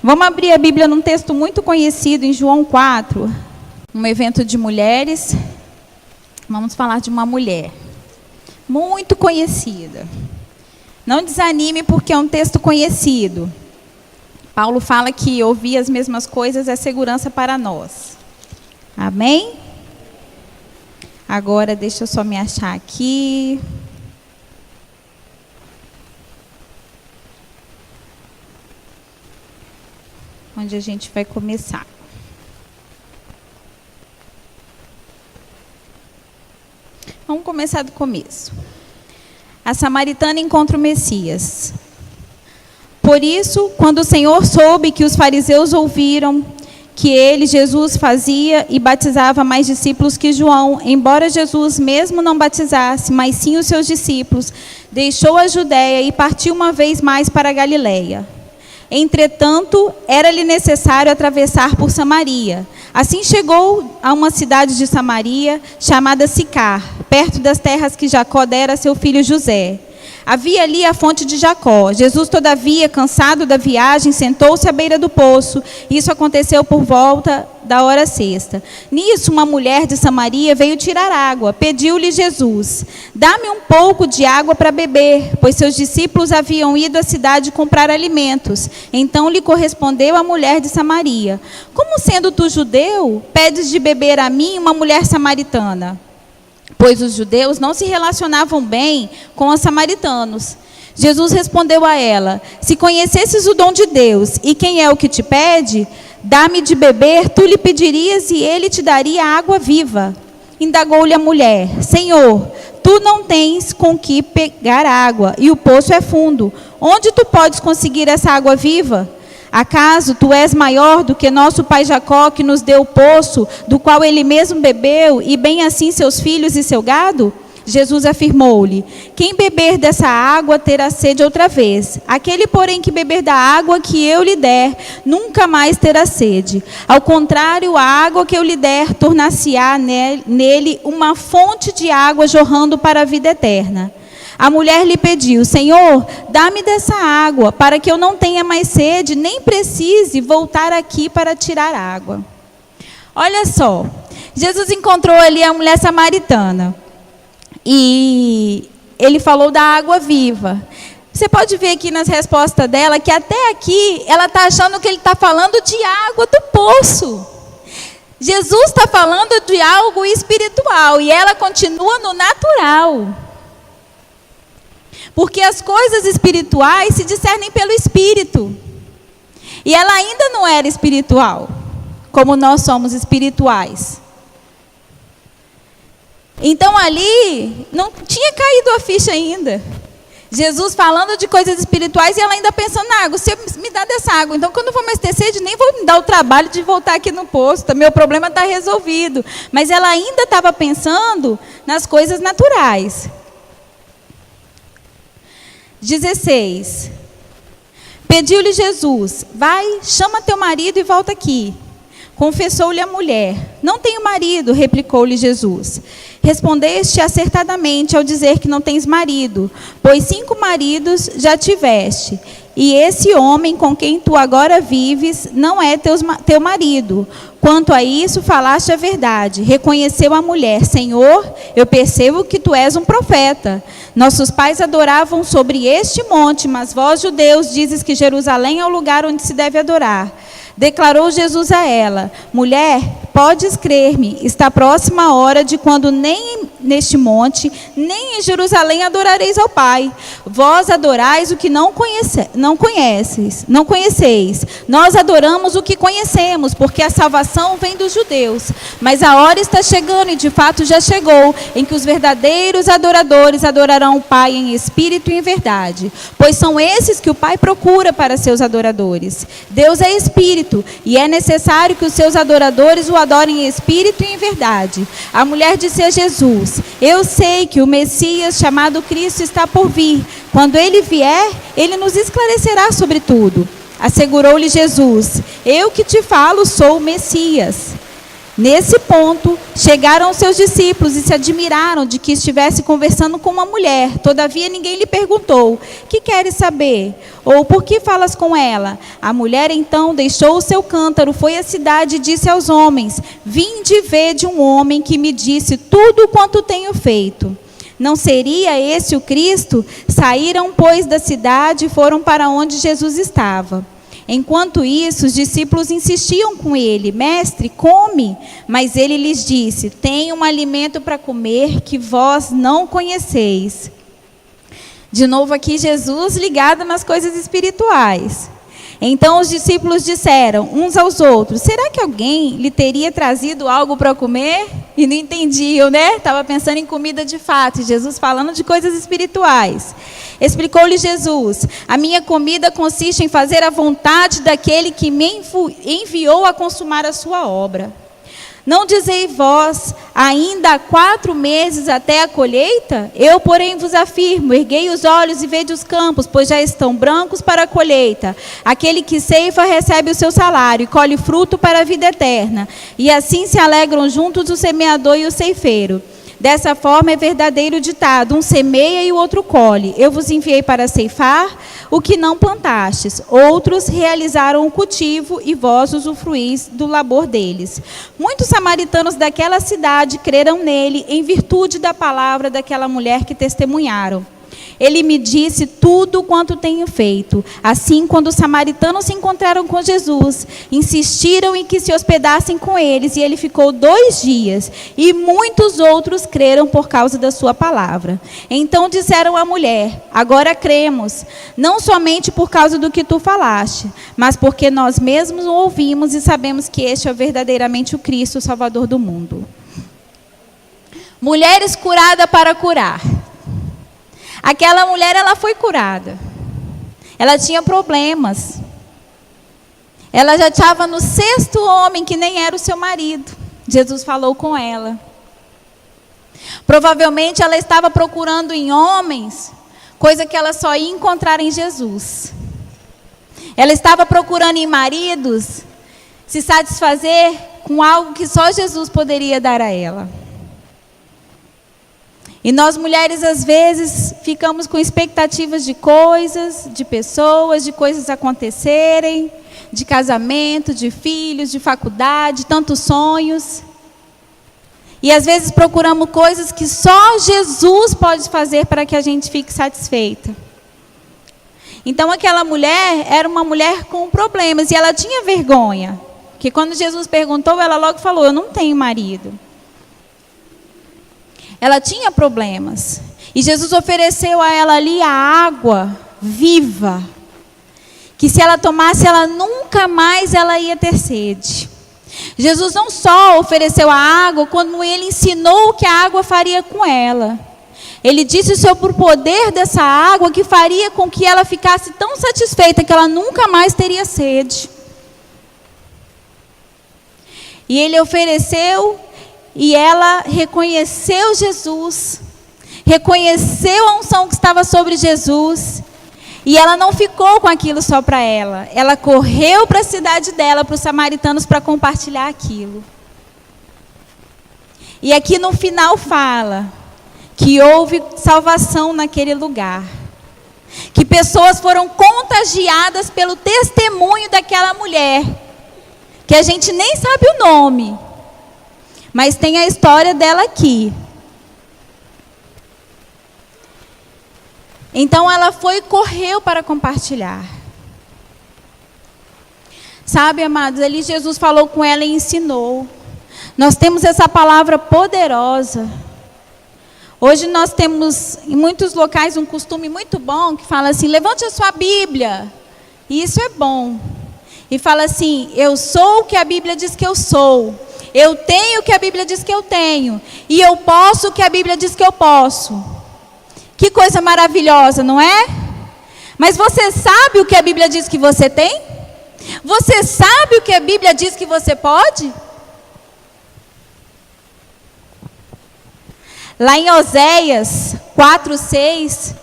Vamos abrir a Bíblia num texto muito conhecido, em João 4, um evento de mulheres. Vamos falar de uma mulher muito conhecida. Não desanime porque é um texto conhecido. Paulo fala que ouvir as mesmas coisas é segurança para nós. Amém? Agora deixa eu só me achar aqui. Onde a gente vai começar. Vamos começar do começo. A samaritana encontra o Messias. Por isso, quando o Senhor soube que os fariseus ouviram que ele, Jesus, fazia e batizava mais discípulos que João, embora Jesus mesmo não batizasse, mas sim os seus discípulos, deixou a Judéia e partiu uma vez mais para a Galileia. Entretanto, era-lhe necessário atravessar por Samaria. Assim chegou a uma cidade de Samaria, chamada Sicar, perto das terras que Jacó dera a seu filho José. Havia ali a fonte de Jacó. Jesus, todavia, cansado da viagem, sentou-se à beira do poço. Isso aconteceu por volta da hora sexta. Nisso, uma mulher de Samaria veio tirar água. Pediu-lhe Jesus: dá-me um pouco de água para beber, pois seus discípulos haviam ido à cidade comprar alimentos. Então lhe correspondeu a mulher de Samaria: como sendo tu judeu, pedes de beber a mim, uma mulher samaritana? Pois os judeus não se relacionavam bem com os samaritanos. Jesus respondeu a ela: se conhecesses o dom de Deus, e quem é o que te pede, dá-me de beber, tu lhe pedirias e ele te daria água viva. Indagou-lhe a mulher: Senhor, tu não tens com que pegar água, e o poço é fundo. Onde tu podes conseguir essa água viva? Acaso tu és maior do que nosso pai Jacó, que nos deu o poço, do qual ele mesmo bebeu, e bem assim seus filhos e seu gado? Jesus afirmou-lhe: quem beber dessa água terá sede outra vez. Aquele, porém, que beber da água que eu lhe der, nunca mais terá sede. Ao contrário, a água que eu lhe der tornar-se-á nele uma fonte de água jorrando para a vida eterna. A mulher lhe pediu: Senhor, dá-me dessa água, para que eu não tenha mais sede, nem precise voltar aqui para tirar água. Olha só, Jesus encontrou ali a mulher samaritana. E ele falou da água viva. Você pode ver aqui nas respostas dela, que até aqui, ela está achando que ele está falando de água do poço. Jesus está falando de algo espiritual, e ela continua no natural. Porque as coisas espirituais se discernem pelo Espírito. E ela ainda não era espiritual, como nós somos espirituais. Então ali, não tinha caído a ficha ainda. Jesus falando de coisas espirituais e ela ainda pensando na água. Você me dá dessa água, então quando eu for mais ter sede, nem vou me dar o trabalho de voltar aqui no posto. Meu problema está resolvido. Mas ela ainda estava pensando nas coisas naturais. 16. Pediu-lhe Jesus: vai, chama teu marido e volta aqui. Confessou-lhe a mulher: não tenho marido, replicou-lhe Jesus. Respondeste acertadamente ao dizer que não tens marido, pois 5 maridos já tiveste, e esse homem com quem tu agora vives não é teu marido. Quanto a isso, falaste a verdade. Reconheceu a mulher: Senhor, eu percebo que tu és um profeta. Nossos pais adoravam sobre este monte, mas vós, judeus, dizes que Jerusalém é o lugar onde se deve adorar. Declarou Jesus a ela: mulher, podes crer-me, está próxima a hora de quando nem neste monte, nem em Jerusalém adorareis ao Pai. Vós adorais o que não conheceis. Nós adoramos o que conhecemos, porque a salvação vem dos judeus. Mas a hora está chegando, e de fato já chegou, em que os verdadeiros adoradores adorarão o Pai em espírito e em verdade. Pois são esses que o Pai procura para seus adoradores. Deus é espírito, e é necessário que os seus adoradores o adorem em espírito e em verdade. A mulher disse a Jesus: eu sei que o Messias, chamado Cristo, está por vir. Quando ele vier, ele nos esclarecerá sobre tudo. Assegurou-lhe Jesus: eu que te falo sou o Messias. Nesse ponto, chegaram seus discípulos e se admiraram de que estivesse conversando com uma mulher. Todavia, ninguém lhe perguntou: que queres saber? Ou por que falas com ela? A mulher, então, deixou o seu cântaro, foi à cidade e disse aos homens: vinde ver de um homem que me disse tudo quanto tenho feito. Não seria esse o Cristo? Saíram, pois, da cidade e foram para onde Jesus estava. Enquanto isso, os discípulos insistiam com ele: mestre, come. Mas ele lhes disse: tenho um alimento para comer que vós não conheceis. De novo aqui Jesus ligado nas coisas espirituais. Então os discípulos disseram uns aos outros: será que alguém lhe teria trazido algo para comer? E não entendiam, né? Estava pensando em comida de fato. E Jesus falando de coisas espirituais. Explicou-lhe Jesus: a minha comida consiste em fazer a vontade daquele que me enviou a consumar a sua obra. Não dizeis vós, ainda há 4 meses até a colheita? Eu, porém, vos afirmo: erguei os olhos e vede os campos, pois já estão brancos para a colheita. Aquele que ceifa recebe o seu salário e colhe fruto para a vida eterna. E assim se alegram juntos o semeador e o ceifeiro. Dessa forma é verdadeiro o ditado: um semeia e o outro colhe. Eu vos enviei para ceifar o que não plantastes. Outros realizaram o cultivo e vós usufruís do labor deles. Muitos samaritanos daquela cidade creram nele em virtude da palavra daquela mulher que testemunharam. Ele me disse tudo quanto tenho feito. Assim, quando os samaritanos se encontraram com Jesus, insistiram em que se hospedassem com eles, e ele ficou 2 dias. E muitos outros creram por causa da sua palavra. Então disseram à mulher: agora cremos, não somente por causa do que tu falaste, mas porque nós mesmos o ouvimos e sabemos que este é verdadeiramente o Cristo, o Salvador do mundo. Mulheres curadas para curar. Aquela mulher, ela foi curada. Ela tinha problemas. Ela já estava no 6º homem, que nem era o seu marido. Jesus falou com ela. Provavelmente ela estava procurando em homens coisa que ela só ia encontrar em Jesus. Ela estava procurando em maridos se satisfazer com algo que só Jesus poderia dar a ela. E nós mulheres, às vezes, ficamos com expectativas de coisas, de pessoas, de coisas acontecerem, de casamento, de filhos, de faculdade, tantos sonhos. E às vezes procuramos coisas que só Jesus pode fazer para que a gente fique satisfeita. Então aquela mulher era uma mulher com problemas e ela tinha vergonha. Porque quando Jesus perguntou, ela logo falou: eu não tenho marido. Ela tinha problemas. E Jesus ofereceu a ela ali a água viva, que se ela tomasse, ela nunca mais ela ia ter sede. Jesus não só ofereceu a água, quando ele ensinou o que a água faria com ela. Ele disse sobre o poder dessa água que faria com que ela ficasse tão satisfeita que ela nunca mais teria sede. E ele ofereceu. E ela reconheceu Jesus, reconheceu a unção que estava sobre Jesus, e ela não ficou com aquilo só para ela. Ela correu para a cidade dela, para os samaritanos, para compartilhar aquilo. E aqui no final fala que houve salvação naquele lugar, que pessoas foram contagiadas pelo testemunho daquela mulher, que a gente nem sabe o nome, mas tem a história dela aqui. Então ela foi e correu para compartilhar. Sabe, amados, ali Jesus falou com ela e ensinou. Nós temos essa palavra poderosa. Hoje nós temos em muitos locais um costume muito bom que fala assim: levante a sua Bíblia. E isso é bom. E fala assim: eu sou o que a Bíblia diz que eu sou. Eu tenho o que a Bíblia diz que eu tenho. E eu posso o que a Bíblia diz que eu posso. Que coisa maravilhosa, não é? Mas você sabe o que a Bíblia diz que você tem? Você sabe o que a Bíblia diz que você pode? Lá em Oséias 4:6,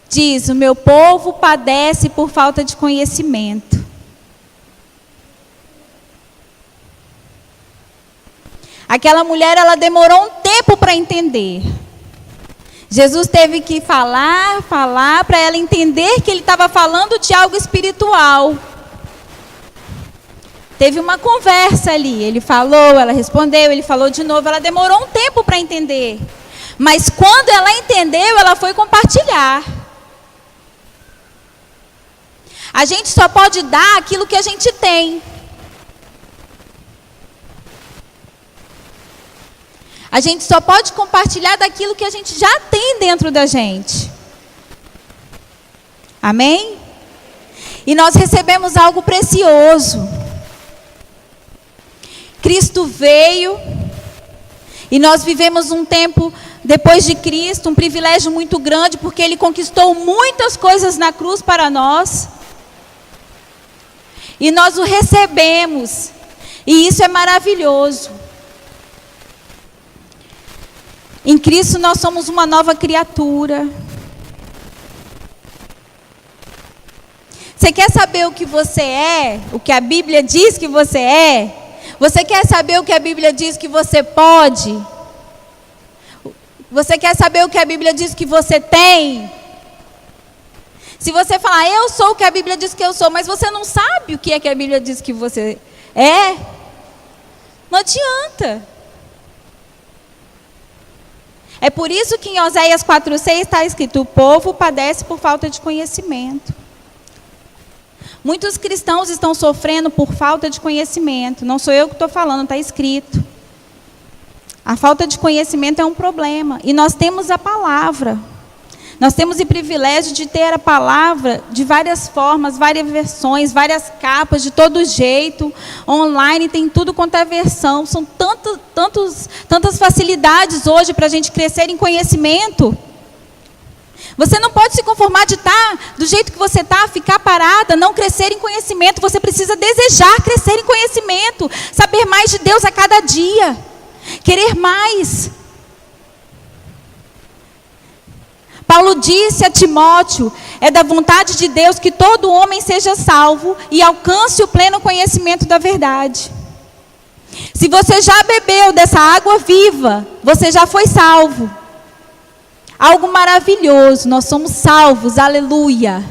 diz: o meu povo padece por falta de conhecimento. Aquela mulher, ela demorou um tempo para entender. Jesus teve que falar para ela entender que ele estava falando de algo espiritual. Teve uma conversa ali, ele falou, ela respondeu, ele falou de novo, ela demorou um tempo para entender. Mas quando ela entendeu, ela foi compartilhar. A gente só pode dar aquilo que a gente tem. A gente só pode compartilhar daquilo que a gente já tem dentro da gente. Amém? E nós recebemos algo precioso. Cristo veio e nós vivemos um tempo depois de Cristo, um privilégio muito grande, porque Ele conquistou muitas coisas na cruz para nós. E nós o recebemos. E isso é maravilhoso. Em Cristo nós somos uma nova criatura. Você quer saber o que você é? O que a Bíblia diz que você é? Você quer saber o que a Bíblia diz que você pode? Você quer saber o que a Bíblia diz que você tem? Se você falar, eu sou o que a Bíblia diz que eu sou, mas você não sabe o que é que a Bíblia diz que você é, não adianta. É por isso que em Oséias 4:6 está escrito, o povo padece por falta de conhecimento. Muitos cristãos estão sofrendo por falta de conhecimento. Não sou eu que estou falando, está escrito. A falta de conhecimento é um problema. E nós temos a palavra. Nós temos o privilégio de ter a palavra de várias formas, várias versões, várias capas, de todo jeito. Online tem tudo quanto é versão. São tantas facilidades hoje para a gente crescer em conhecimento. Você não pode se conformar de estar do jeito que você está, ficar parada, não crescer em conhecimento. Você precisa desejar crescer em conhecimento, saber mais de Deus a cada dia, querer mais. Paulo disse a Timóteo, é da vontade de Deus que todo homem seja salvo e alcance o pleno conhecimento da verdade. Se você já bebeu dessa água viva, você já foi salvo. Algo maravilhoso, nós somos salvos, aleluia.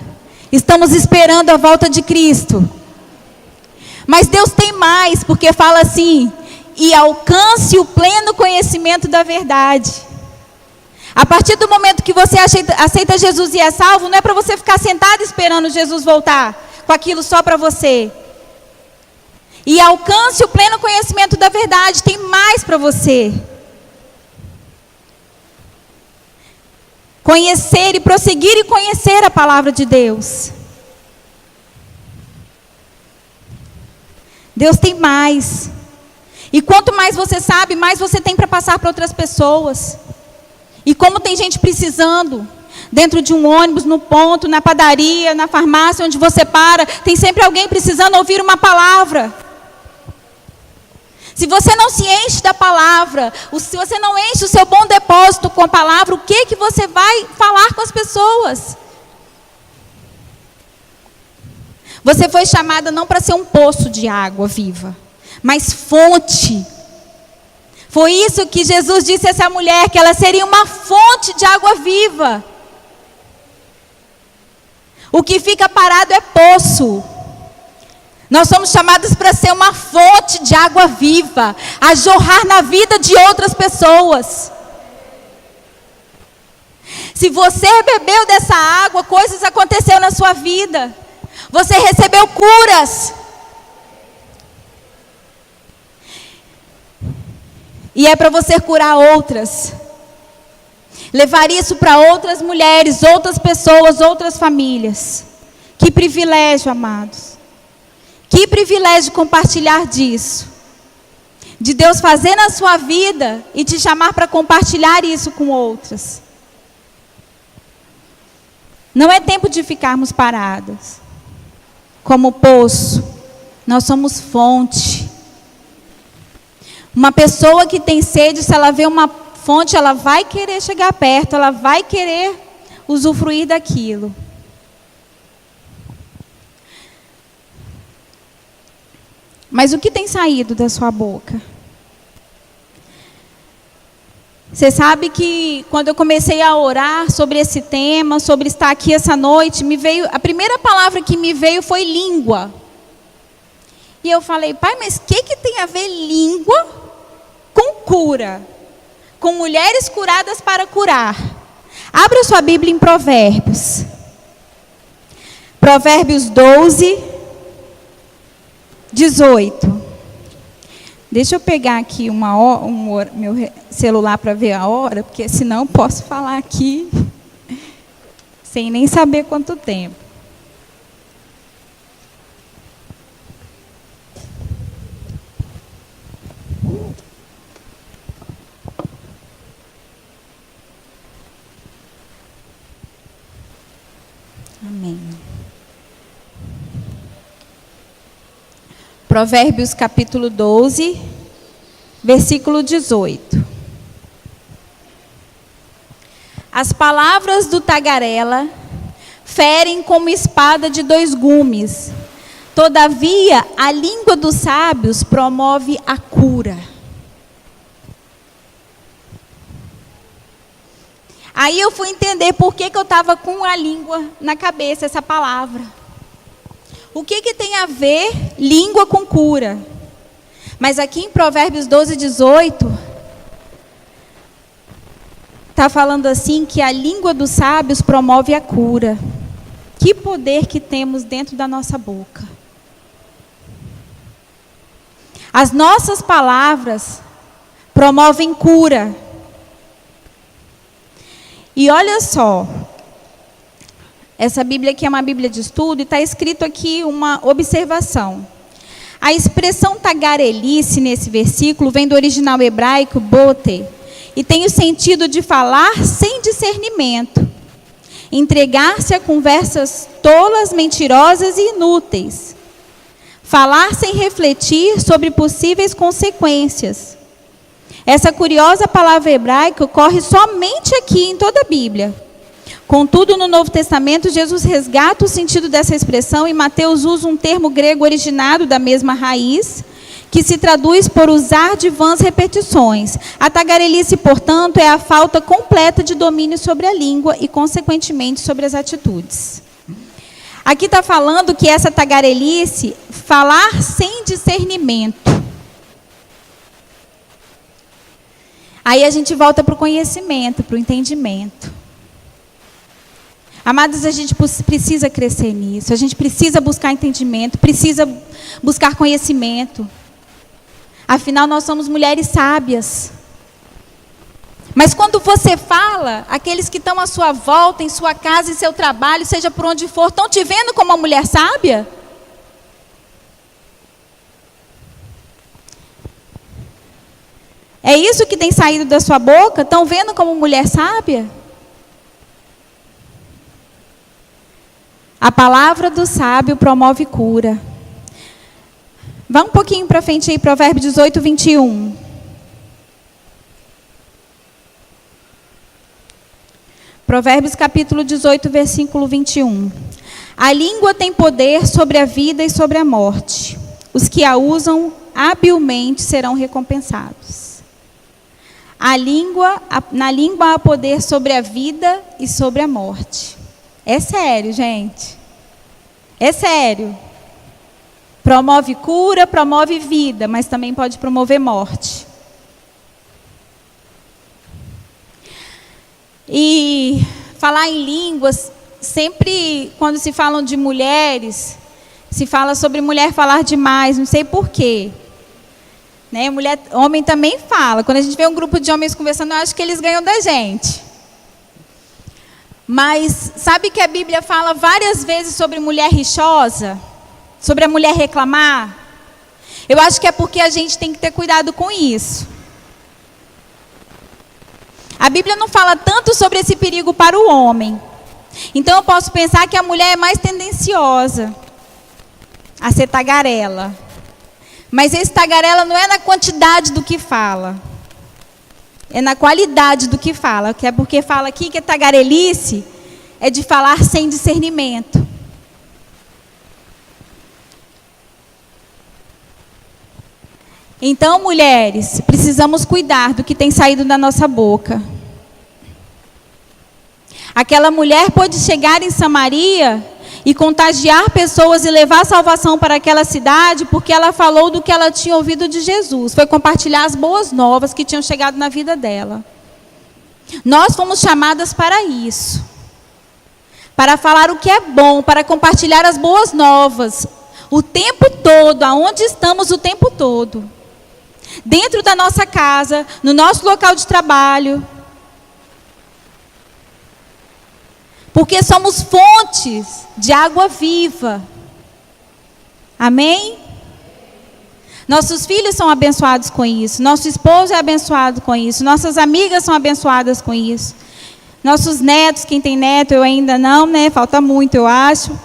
Estamos esperando a volta de Cristo. Mas Deus tem mais, porque fala assim, e alcance o pleno conhecimento da verdade. A partir do momento que você aceita Jesus e é salvo, não é para você ficar sentado esperando Jesus voltar, com aquilo só para você. E alcance o pleno conhecimento da verdade, tem mais para você. Conhecer e prosseguir e conhecer a palavra de Deus. Deus tem mais. E quanto mais você sabe, mais você tem para passar para outras pessoas. E como tem gente precisando, dentro de um ônibus, no ponto, na padaria, na farmácia, onde você para, tem sempre alguém precisando ouvir uma palavra. Se você não se enche da palavra, se você não enche o seu bom depósito com a palavra, o que você vai falar com as pessoas? Você foi chamada não para ser um poço de água viva, mas fonte. Foi isso que Jesus disse a essa mulher, que ela seria uma fonte de água viva. O que fica parado é poço. Nós somos chamados para ser uma fonte de água viva, a jorrar na vida de outras pessoas. Se você bebeu dessa água, coisas aconteceram na sua vida. Você recebeu curas. E é para você curar outras. Levar isso para outras mulheres, outras pessoas, outras famílias. Que privilégio, amados. Que privilégio compartilhar disso. De Deus fazer na sua vida e te chamar para compartilhar isso com outras. Não é tempo de ficarmos paradas. Como poço, nós somos fonte. Uma pessoa que tem sede, se ela vê uma fonte, ela vai querer chegar perto, ela vai querer usufruir daquilo. Mas o que tem saído da sua boca? Você sabe que quando eu comecei a orar sobre esse tema, sobre estar aqui essa noite, a primeira palavra que me veio foi língua. E eu falei, pai, mas o que tem a ver língua com cura? Com mulheres curadas para curar. Abra sua Bíblia em Provérbios. Provérbios 12, 18. Deixa eu pegar aqui meu celular para ver a hora, porque senão eu posso falar aqui sem nem saber quanto tempo. Amém. Provérbios capítulo 12, versículo 18. As palavras do tagarela ferem como espada de dois gumes. Todavia, a língua dos sábios promove a cura. Aí eu fui entender por que eu estava com a língua na cabeça, essa palavra. O que tem a ver língua com cura? Mas aqui em Provérbios 12, 18, está falando assim que a língua dos sábios promove a cura. Que poder que temos dentro da nossa boca. As nossas palavras promovem cura. E olha só, essa Bíblia aqui é uma Bíblia de estudo e está escrito aqui uma observação. A expressão tagarelice nesse versículo vem do original hebraico bote e tem o sentido de falar sem discernimento, entregar-se a conversas tolas, mentirosas e inúteis, falar sem refletir sobre possíveis consequências. Essa curiosa palavra hebraica ocorre somente aqui em toda a Bíblia. Contudo, no Novo Testamento, Jesus resgata o sentido dessa expressão e Mateus usa um termo grego originado da mesma raiz, que se traduz por usar de vãs repetições. A tagarelice, portanto, é a falta completa de domínio sobre a língua e, consequentemente, sobre as atitudes. Aqui está falando que essa tagarelice, falar sem discernimento. Aí a gente volta para o conhecimento, para o entendimento. Amados, a gente precisa crescer nisso, a gente precisa buscar entendimento, precisa buscar conhecimento. Afinal, nós somos mulheres sábias. Mas quando você fala, aqueles que estão à sua volta, em sua casa, em seu trabalho, seja por onde for, estão te vendo como uma mulher sábia? É isso que tem saído da sua boca? Estão vendo como mulher sábia? A palavra do sábio promove cura. Vá um pouquinho para frente aí, Provérbios 18, 21. Provérbios capítulo 18, versículo 21. A língua tem poder sobre a vida e sobre a morte. Os que a usam habilmente serão recompensados. Na língua há poder sobre a vida e sobre a morte. É sério, gente. É sério. Promove cura, promove vida, mas também pode promover morte. E falar em línguas, sempre quando se falam de mulheres, se fala sobre mulher falar demais, não sei porquê. Né? Homem também fala. Quando a gente vê um grupo de homens conversando, eu acho que eles ganham da gente. Mas sabe que a Bíblia fala várias vezes sobre mulher rixosa? Sobre a mulher reclamar? Eu acho que é porque a gente tem que ter cuidado com isso. A Bíblia não fala tanto sobre esse perigo para o homem. Então eu posso pensar que a mulher é mais tendenciosa a ser tagarela. Mas esse tagarela não é na quantidade do que fala. É na qualidade do que fala. Que é porque fala aqui que a tagarelice é de falar sem discernimento. Então, mulheres, precisamos cuidar do que tem saído da nossa boca. Aquela mulher pôde chegar em Samaria e contagiar pessoas e levar salvação para aquela cidade, porque ela falou do que ela tinha ouvido de Jesus. Foi compartilhar as boas novas que tinham chegado na vida dela. Nós fomos chamadas para isso. Para falar o que é bom, para compartilhar as boas novas. O tempo todo, aonde estamos o tempo todo. Dentro da nossa casa, no nosso local de trabalho. Porque somos fontes de água viva. Amém? Nossos filhos são abençoados com isso. Nosso esposo é abençoado com isso. Nossas amigas são abençoadas com isso. Nossos netos, quem tem neto, eu ainda não, né? Falta muito, eu acho.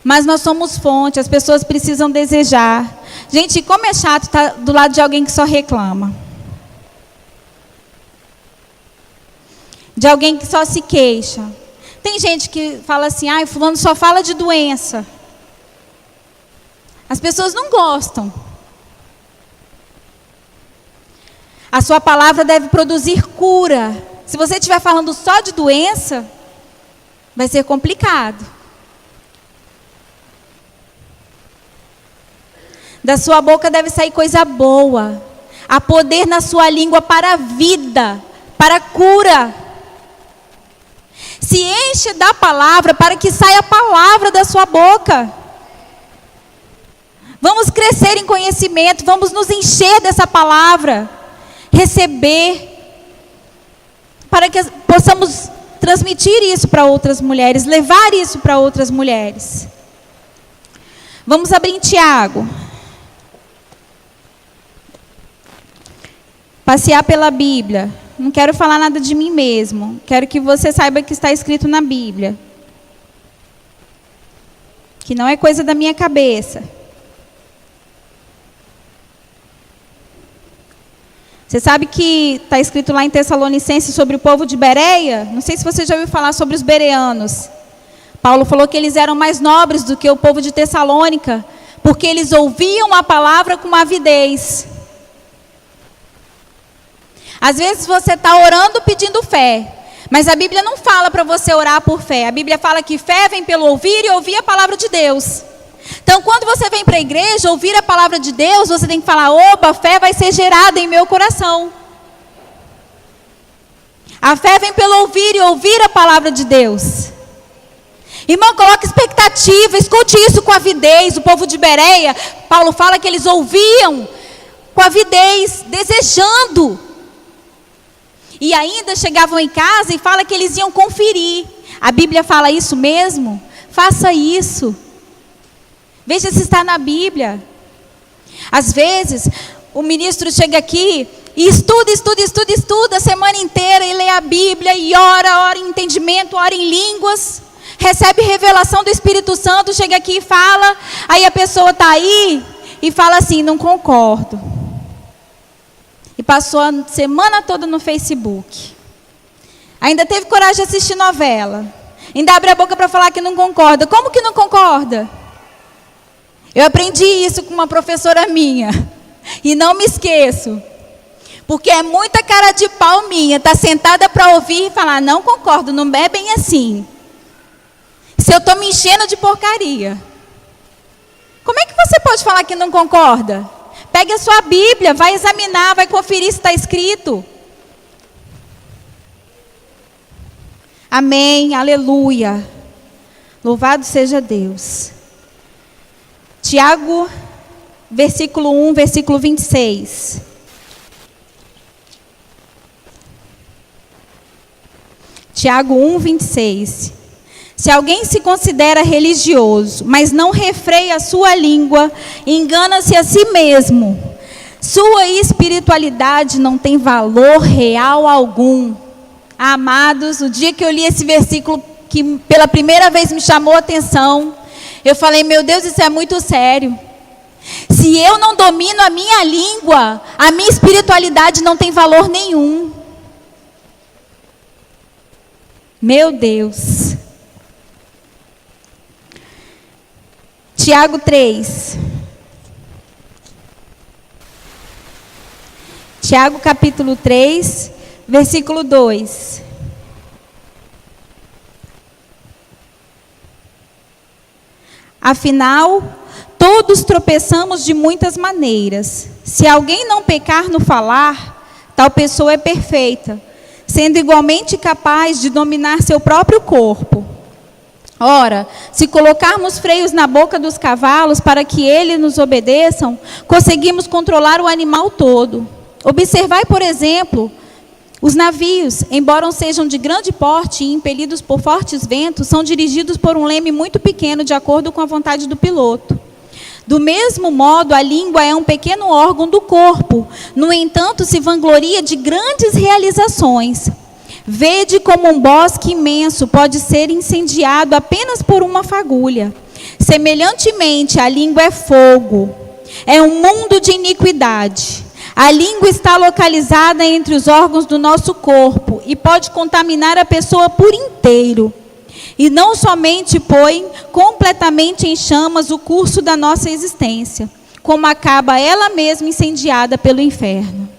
Mas nós somos fonte, as pessoas precisam desejar. Gente, como é chato estar do lado de alguém que só reclama. De alguém que só se queixa. Tem gente que fala assim, ai, fulano só fala de doença. As pessoas não gostam. A sua palavra deve produzir cura. Se você estiver falando só de doença, vai ser complicado. Da sua boca deve sair coisa boa. Há poder na sua língua para a vida, para a cura. Se enche da palavra para que saia a palavra da sua boca. Vamos crescer em conhecimento, vamos nos encher dessa palavra. Receber. Para que possamos transmitir isso para outras mulheres, levar isso para outras mulheres. Vamos abrir em Tiago. Passear pela Bíblia. Não quero falar nada de mim mesmo. Quero que você saiba que está escrito na Bíblia. Que não é coisa da minha cabeça. Você sabe que está escrito lá em Tessalonicenses sobre o povo de Bereia? Não sei se você já ouviu falar sobre os bereanos. Paulo falou que eles eram mais nobres do que o povo de Tessalônica, porque eles ouviam a palavra com avidez. Às vezes você está orando pedindo fé, mas a Bíblia não fala para você orar por fé. A Bíblia fala que fé vem pelo ouvir e ouvir a palavra de Deus. Então, quando você vem para a igreja ouvir a palavra de Deus, você tem que falar, opa, a fé vai ser gerada em meu coração. A fé vem pelo ouvir e ouvir a palavra de Deus. Irmão, coloque expectativa, escute isso com avidez. O povo de Bereia, Paulo fala que eles ouviam com avidez, desejando. E ainda chegavam em casa e fala que eles iam conferir. A Bíblia fala isso mesmo? Faça isso. Veja se está na Bíblia. Às vezes, o ministro chega aqui e estuda a semana inteira e lê a Bíblia e ora em entendimento, ora em línguas. Recebe revelação do Espírito Santo, chega aqui e fala. Aí a pessoa está aí e fala assim, não concordo. E passou a semana toda no Facebook. Ainda teve coragem de assistir novela. Ainda abre a boca para falar que não concorda. Como que não concorda? Eu aprendi isso com uma professora minha. E não me esqueço. Porque é muita cara de pau minha. Está sentada para ouvir e falar, não concordo, não é bem assim. Se eu estou me enchendo de porcaria. Como é que você pode falar que não concorda? Pegue a sua Bíblia, vai examinar, vai conferir se está escrito. Amém, aleluia. Louvado seja Deus. Tiago, versículo 1, versículo 26. Tiago 1, 26. Se alguém se considera religioso, mas não refreia a sua língua, engana-se a si mesmo. Sua espiritualidade não tem valor real algum. Amados, o dia que eu li esse versículo, que pela primeira vez me chamou a atenção, eu falei, meu Deus, isso é muito sério. Se eu não domino a minha língua, a minha espiritualidade não tem valor nenhum. Meu Deus. Tiago 3. Tiago capítulo 3, versículo 2. Afinal, todos tropeçamos de muitas maneiras. Se alguém não pecar no falar, tal pessoa é perfeita, sendo igualmente capaz de dominar seu próprio corpo. Ora, se colocarmos freios na boca dos cavalos para que eles nos obedeçam, conseguimos controlar o animal todo. Observai, por exemplo, os navios, embora sejam de grande porte e impelidos por fortes ventos, são dirigidos por um leme muito pequeno, de acordo com a vontade do piloto. Do mesmo modo, a língua é um pequeno órgão do corpo. No entanto, se vangloria de grandes realizações. Vede como um bosque imenso pode ser incendiado apenas por uma fagulha. Semelhantemente, a língua é fogo. É um mundo de iniquidade. A língua está localizada entre os órgãos do nosso corpo e pode contaminar a pessoa por inteiro. E não somente põe completamente em chamas o curso da nossa existência, como acaba ela mesma incendiada pelo inferno.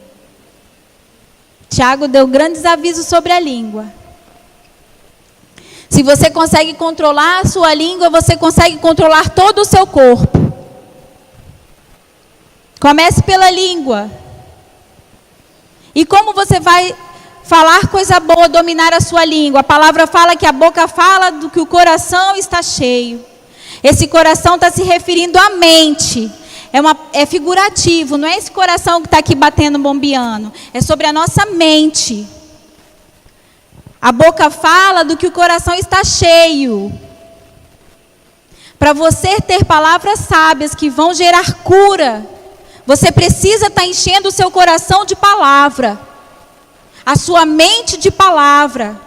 Tiago deu grandes avisos sobre a língua. Se você consegue controlar a sua língua, você consegue controlar todo o seu corpo. Comece pela língua. E como você vai falar coisa boa, dominar a sua língua? A palavra fala que a boca fala do que o coração está cheio. Esse coração está se referindo à mente. É figurativo, não é esse coração que está aqui batendo, bombeando. É sobre a nossa mente. A boca fala do que o coração está cheio. Para você ter palavras sábias que vão gerar cura, você precisa estar enchendo o seu coração de palavra. A sua mente de palavra.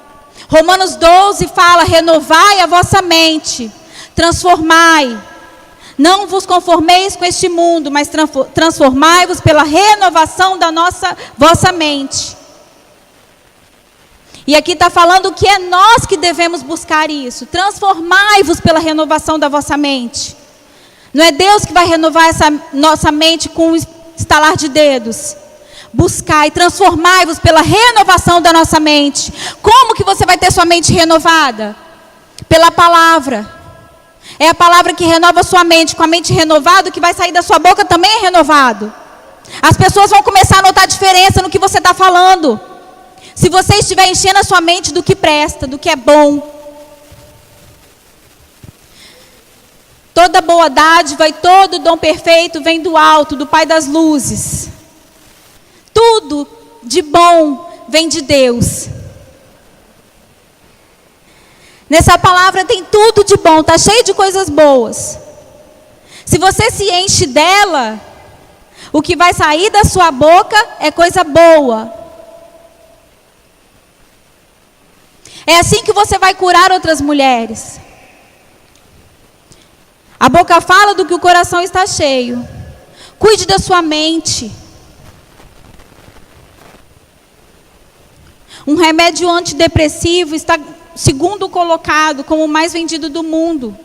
Romanos 12 fala: renovai a vossa mente, transformai. Não vos conformeis com este mundo, mas transformai-vos pela renovação da vossa mente. E aqui está falando que é nós que devemos buscar isso. Transformai-vos pela renovação da vossa mente. Não é Deus que vai renovar essa nossa mente com um estalar de dedos. Buscai, transformai-vos pela renovação da nossa mente. Como que você vai ter sua mente renovada? Pela palavra. É a palavra que renova a sua mente. Com a mente renovada, o que vai sair da sua boca também é renovado. As pessoas vão começar a notar a diferença no que você está falando. Se você estiver enchendo a sua mente do que presta, do que é bom. Toda boa dádiva e todo dom perfeito vem do alto, do Pai das luzes. Tudo de bom vem de Deus. Nessa palavra tem tudo de bom, está cheio de coisas boas. Se você se enche dela, o que vai sair da sua boca é coisa boa. É assim que você vai curar outras mulheres. A boca fala do que o coração está cheio. Cuide da sua mente. Um remédio antidepressivo está segundo colocado como o mais vendido do mundo.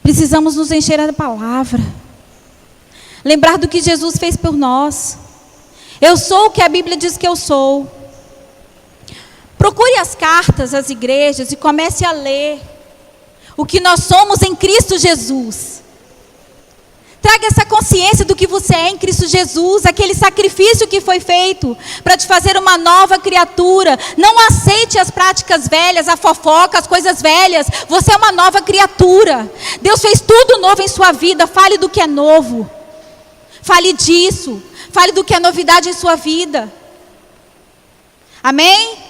Precisamos nos encher da palavra. Lembrar do que Jesus fez por nós. Eu sou o que a Bíblia diz que eu sou. Procure as cartas às igrejas e comece a ler o que nós somos em Cristo Jesus. Traga essa consciência do que você é em Cristo Jesus, aquele sacrifício que foi feito para te fazer uma nova criatura. Não aceite as práticas velhas, a fofoca, as coisas velhas. Você é uma nova criatura. Deus fez tudo novo em sua vida. Fale do que é novo. Fale disso. Fale do que é novidade em sua vida. Amém?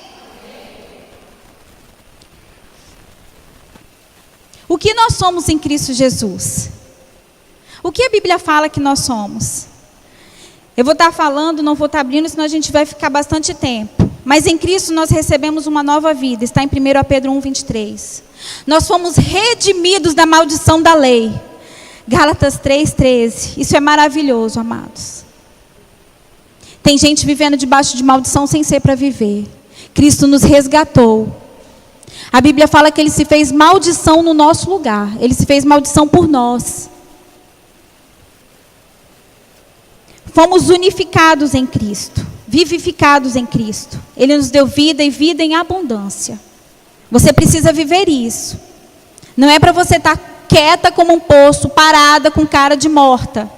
O que nós somos em Cristo Jesus? O que a Bíblia fala que nós somos? Eu vou estar falando, não vou estar abrindo, senão a gente vai ficar bastante tempo. Mas em Cristo nós recebemos uma nova vida. Está em 1 Pedro 1:23. Nós fomos redimidos da maldição da lei. Gálatas 3:13. Isso é maravilhoso, amados. Tem gente vivendo debaixo de maldição sem ser para viver. Cristo nos resgatou. A Bíblia fala que Ele se fez maldição no nosso lugar. Ele se fez maldição por nós. fomos unificados em Cristo, vivificados em Cristo. Ele nos deu vida e vida em abundância. Você precisa viver isso. Não é para você estar quieta como um poço, parada com cara de morta.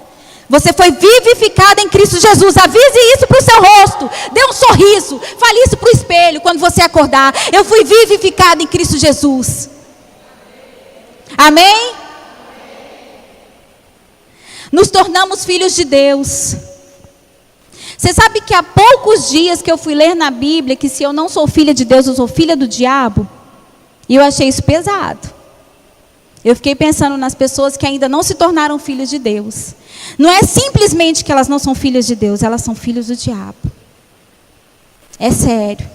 Você foi vivificado em Cristo Jesus. Avise isso para o seu rosto. Dê um sorriso. Fale isso para o espelho quando você acordar. Eu fui vivificado em Cristo Jesus. Amém? Nos tornamos filhos de Deus. Você sabe que há poucos dias que eu fui ler na Bíblia que se eu não sou filha de Deus, eu sou filha do diabo? E eu achei isso pesado. Eu fiquei pensando nas pessoas que ainda não se tornaram filhos de Deus. Não é simplesmente que elas não são filhas de Deus, elas são filhos do diabo. É sério.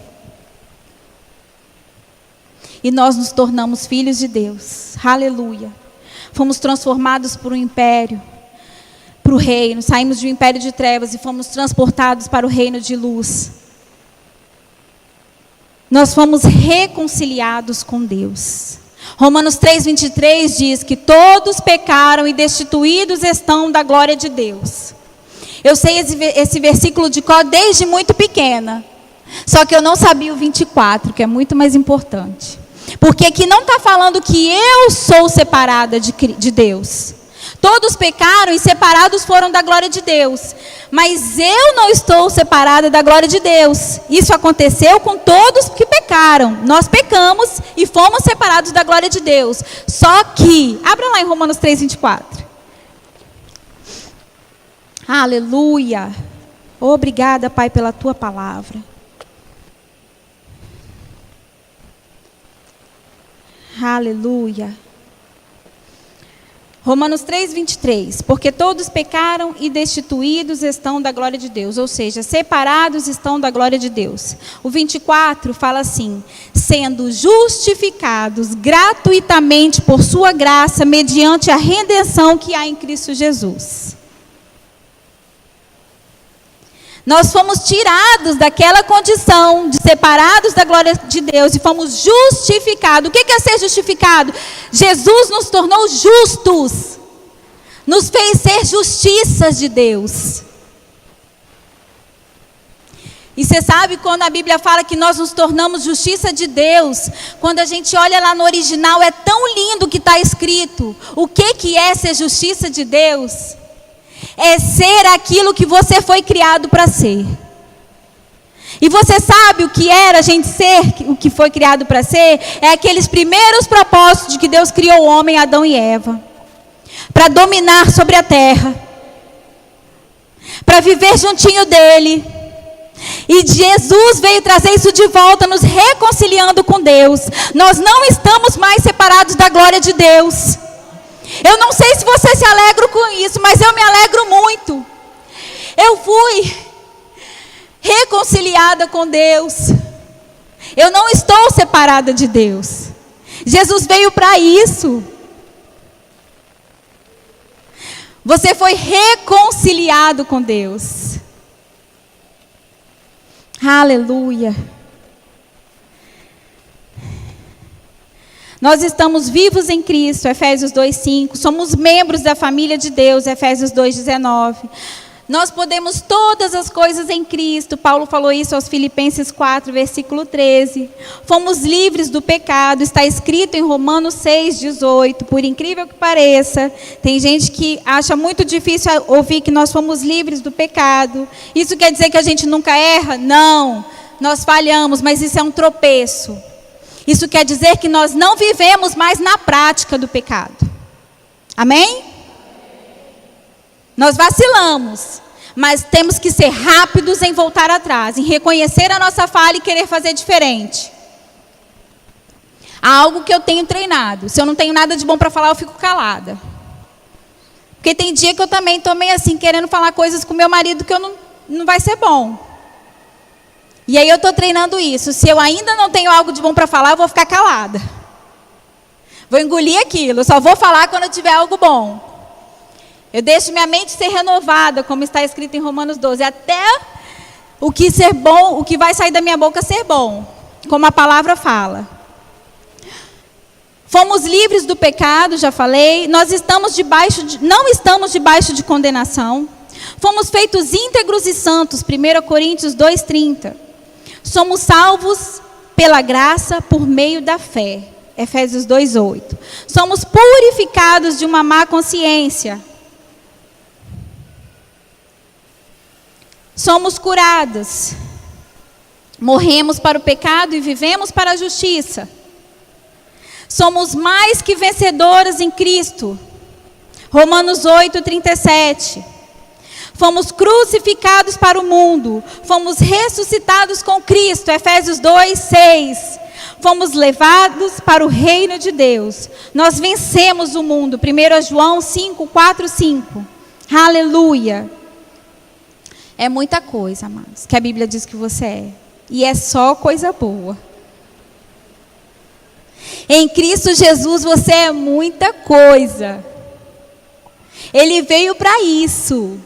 E nós nos tornamos filhos de Deus. Aleluia. Fomos transformados por um império, para o reino. Saímos de um império de trevas e fomos transportados para o reino de luz. Nós fomos reconciliados com Deus. Romanos 3:23 diz que todos pecaram e destituídos estão da glória de Deus. Eu sei esse versículo de cor desde muito pequena. Só que eu não sabia o 24, que é muito mais importante. Porque aqui não está falando que eu sou separada de Deus. Todos pecaram e separados foram da glória de Deus. Mas eu não estou separada da glória de Deus. Isso aconteceu com todos que pecaram. Nós pecamos e fomos separados da glória de Deus. Só que, abra lá em Romanos 3:24. Aleluia. Obrigada, Pai, pela tua palavra. Aleluia. Romanos 3:23, porque todos pecaram e destituídos estão da glória de Deus, ou seja, separados estão da glória de Deus. O 24 fala assim, sendo justificados gratuitamente por sua graça, mediante a redenção que há em Cristo Jesus. Nós fomos tirados daquela condição de separados da glória de Deus e fomos justificados. O que é ser justificado? Jesus nos tornou justos. Nos fez ser justiças de Deus. E você sabe quando a Bíblia fala que nós nos tornamos justiça de Deus, quando a gente olha lá no original, é tão lindo que está escrito. O que é ser justiça de Deus? É ser aquilo que você foi criado para ser. E você sabe o que era a gente ser, o que foi criado para ser? É aqueles primeiros propósitos de que Deus criou o homem, Adão e Eva. Para dominar sobre a terra. Para viver juntinho dele. E Jesus veio trazer isso de volta, nos reconciliando com Deus. Nós não estamos mais separados da glória de Deus. Eu não sei se você se alegra com isso, mas eu me alegro muito. Eu fui reconciliada com Deus. Eu não estou separada de Deus. Jesus veio para isso. Você foi reconciliado com Deus. Aleluia. Nós estamos vivos em Cristo, Efésios 2:5. Somos membros da família de Deus, Efésios 2:19. Nós podemos todas as coisas em Cristo. Paulo falou isso aos Filipenses 4, versículo 13. Fomos livres do pecado. Está escrito em Romanos 6:18. Por incrível que pareça, tem gente que acha muito difícil ouvir que nós fomos livres do pecado. Isso quer dizer que a gente nunca erra? Não. Nós falhamos, mas isso é um tropeço. Isso quer dizer que nós não vivemos mais na prática do pecado. Amém? Nós vacilamos, mas temos que ser rápidos em voltar atrás, em reconhecer a nossa falha e querer fazer diferente. Há algo que eu tenho treinado. Se eu não tenho nada de bom para falar, eu fico calada. Porque tem dia que eu também estou meio assim, querendo falar coisas com meu marido que não vai ser bom. E aí eu estou treinando isso. Se eu ainda não tenho algo de bom para falar, eu vou ficar calada. Vou engolir aquilo. Eu só vou falar quando eu tiver algo bom. Eu deixo minha mente ser renovada, como está escrito em Romanos 12. Até o que ser bom, o que vai sair da minha boca ser bom. Como a palavra fala. Fomos livres do pecado, já falei. Nós não estamos debaixo de condenação. Fomos feitos íntegros e santos, 1 Coríntios 2,30. Somos salvos pela graça por meio da fé, Efésios 2,8. Somos purificados de uma má consciência. Somos curados. Morremos para o pecado e vivemos para a justiça. Somos mais que vencedores em Cristo. Romanos 8,37. Fomos crucificados para o mundo. Fomos ressuscitados com Cristo. Efésios 2,6. Fomos levados para o reino de Deus. Nós vencemos o mundo. 1 João 5,4, 5. Aleluia. É muita coisa, amados, que a Bíblia diz que você é. E é só coisa boa. Em Cristo Jesus você é muita coisa. Ele veio para isso.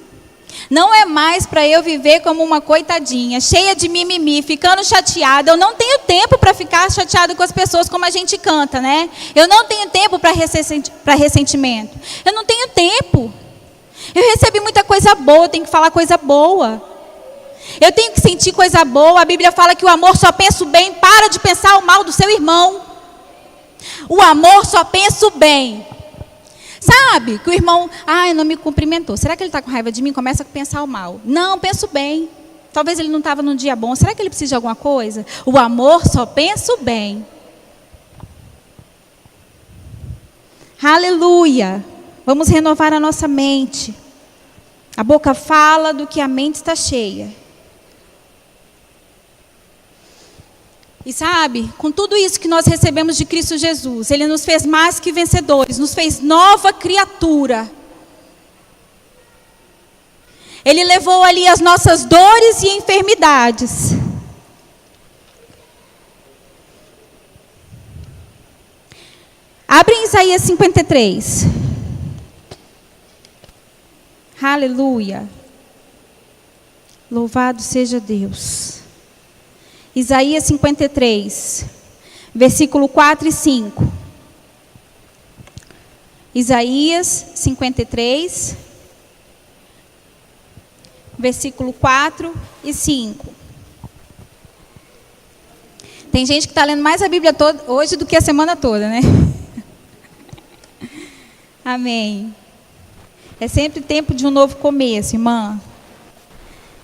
Não é mais para eu viver como uma coitadinha, cheia de mimimi, ficando chateada. Eu não tenho tempo para ficar chateada com as pessoas como a gente canta, né? Eu não tenho tempo para ressentimento. Eu não tenho tempo. Eu recebi muita coisa boa, eu tenho que falar coisa boa. Eu tenho que sentir coisa boa. A Bíblia fala que o amor só pensa o bem. Para de pensar o mal do seu irmão. O amor só pensa o bem. Sabe, que o irmão, não me cumprimentou. Será que ele está com raiva de mim? Começa a pensar o mal. Não, penso bem. Talvez ele não estava num dia bom. Será que ele precisa de alguma coisa? O amor só pensa o bem. Aleluia. Vamos renovar a nossa mente. A boca fala do que a mente está cheia. E sabe, com tudo isso que nós recebemos de Cristo Jesus, Ele nos fez mais que vencedores, nos fez nova criatura. Ele levou ali as nossas dores e enfermidades. Abre em Isaías 53. Aleluia. Louvado seja Deus. Isaías 53, versículo 4 e 5. Isaías 53, versículo 4 e 5. Tem gente que está lendo mais a Bíblia toda, hoje do que a semana toda, né? Amém. É sempre tempo de um novo começo, irmã.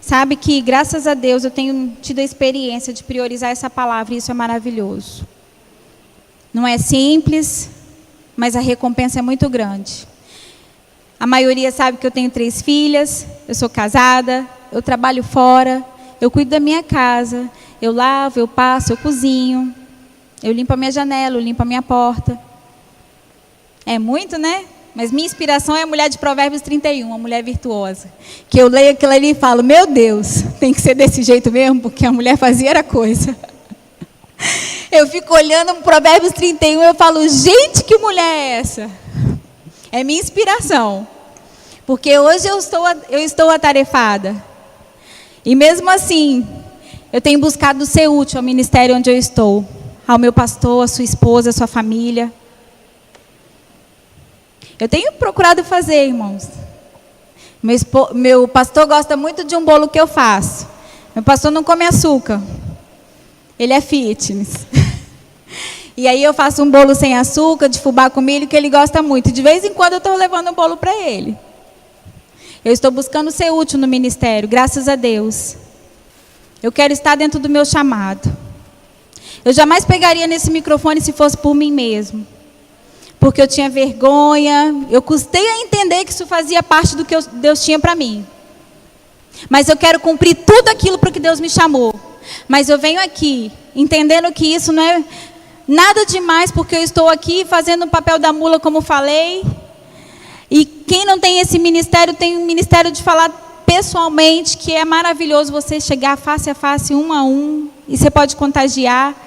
Sabe que, graças a Deus, eu tenho tido a experiência de priorizar essa palavra, e isso é maravilhoso. Não é simples, mas a recompensa é muito grande. A maioria sabe que eu tenho 3 filhas, eu sou casada, eu trabalho fora, eu cuido da minha casa, eu lavo, eu passo, eu cozinho, eu limpo a minha janela, eu limpo a minha porta. É muito, né? Mas minha inspiração é a mulher de Provérbios 31, uma mulher virtuosa. Que eu leio aquilo ali e falo, meu Deus, tem que ser desse jeito mesmo, porque a mulher fazia era coisa. Eu fico olhando o Provérbios 31 e eu falo, gente, que mulher é essa? É minha inspiração. Porque hoje eu estou atarefada. E mesmo assim, eu tenho buscado ser útil ao ministério onde eu estou. Ao meu pastor, à sua esposa, à sua família. Eu tenho procurado fazer, irmãos. Meu pastor gosta muito de um bolo que eu faço. Meu pastor não come açúcar. Ele é fitness. E aí eu faço um bolo sem açúcar, de fubá com milho, que ele gosta muito. De vez em quando eu estou levando um bolo para ele. Eu estou buscando ser útil no ministério, graças a Deus. Eu quero estar dentro do meu chamado. Eu jamais pegaria nesse microfone se fosse por mim mesmo. Porque eu tinha vergonha, eu custei a entender que isso fazia parte do que Deus tinha para mim. Mas eu quero cumprir tudo aquilo para que Deus me chamou. Mas eu venho aqui, entendendo que isso não é nada demais, porque eu estou aqui fazendo o papel da mula, como falei. E quem não tem esse ministério, tem um ministério de falar pessoalmente, que é maravilhoso você chegar face a face, um a um, e você pode contagiar.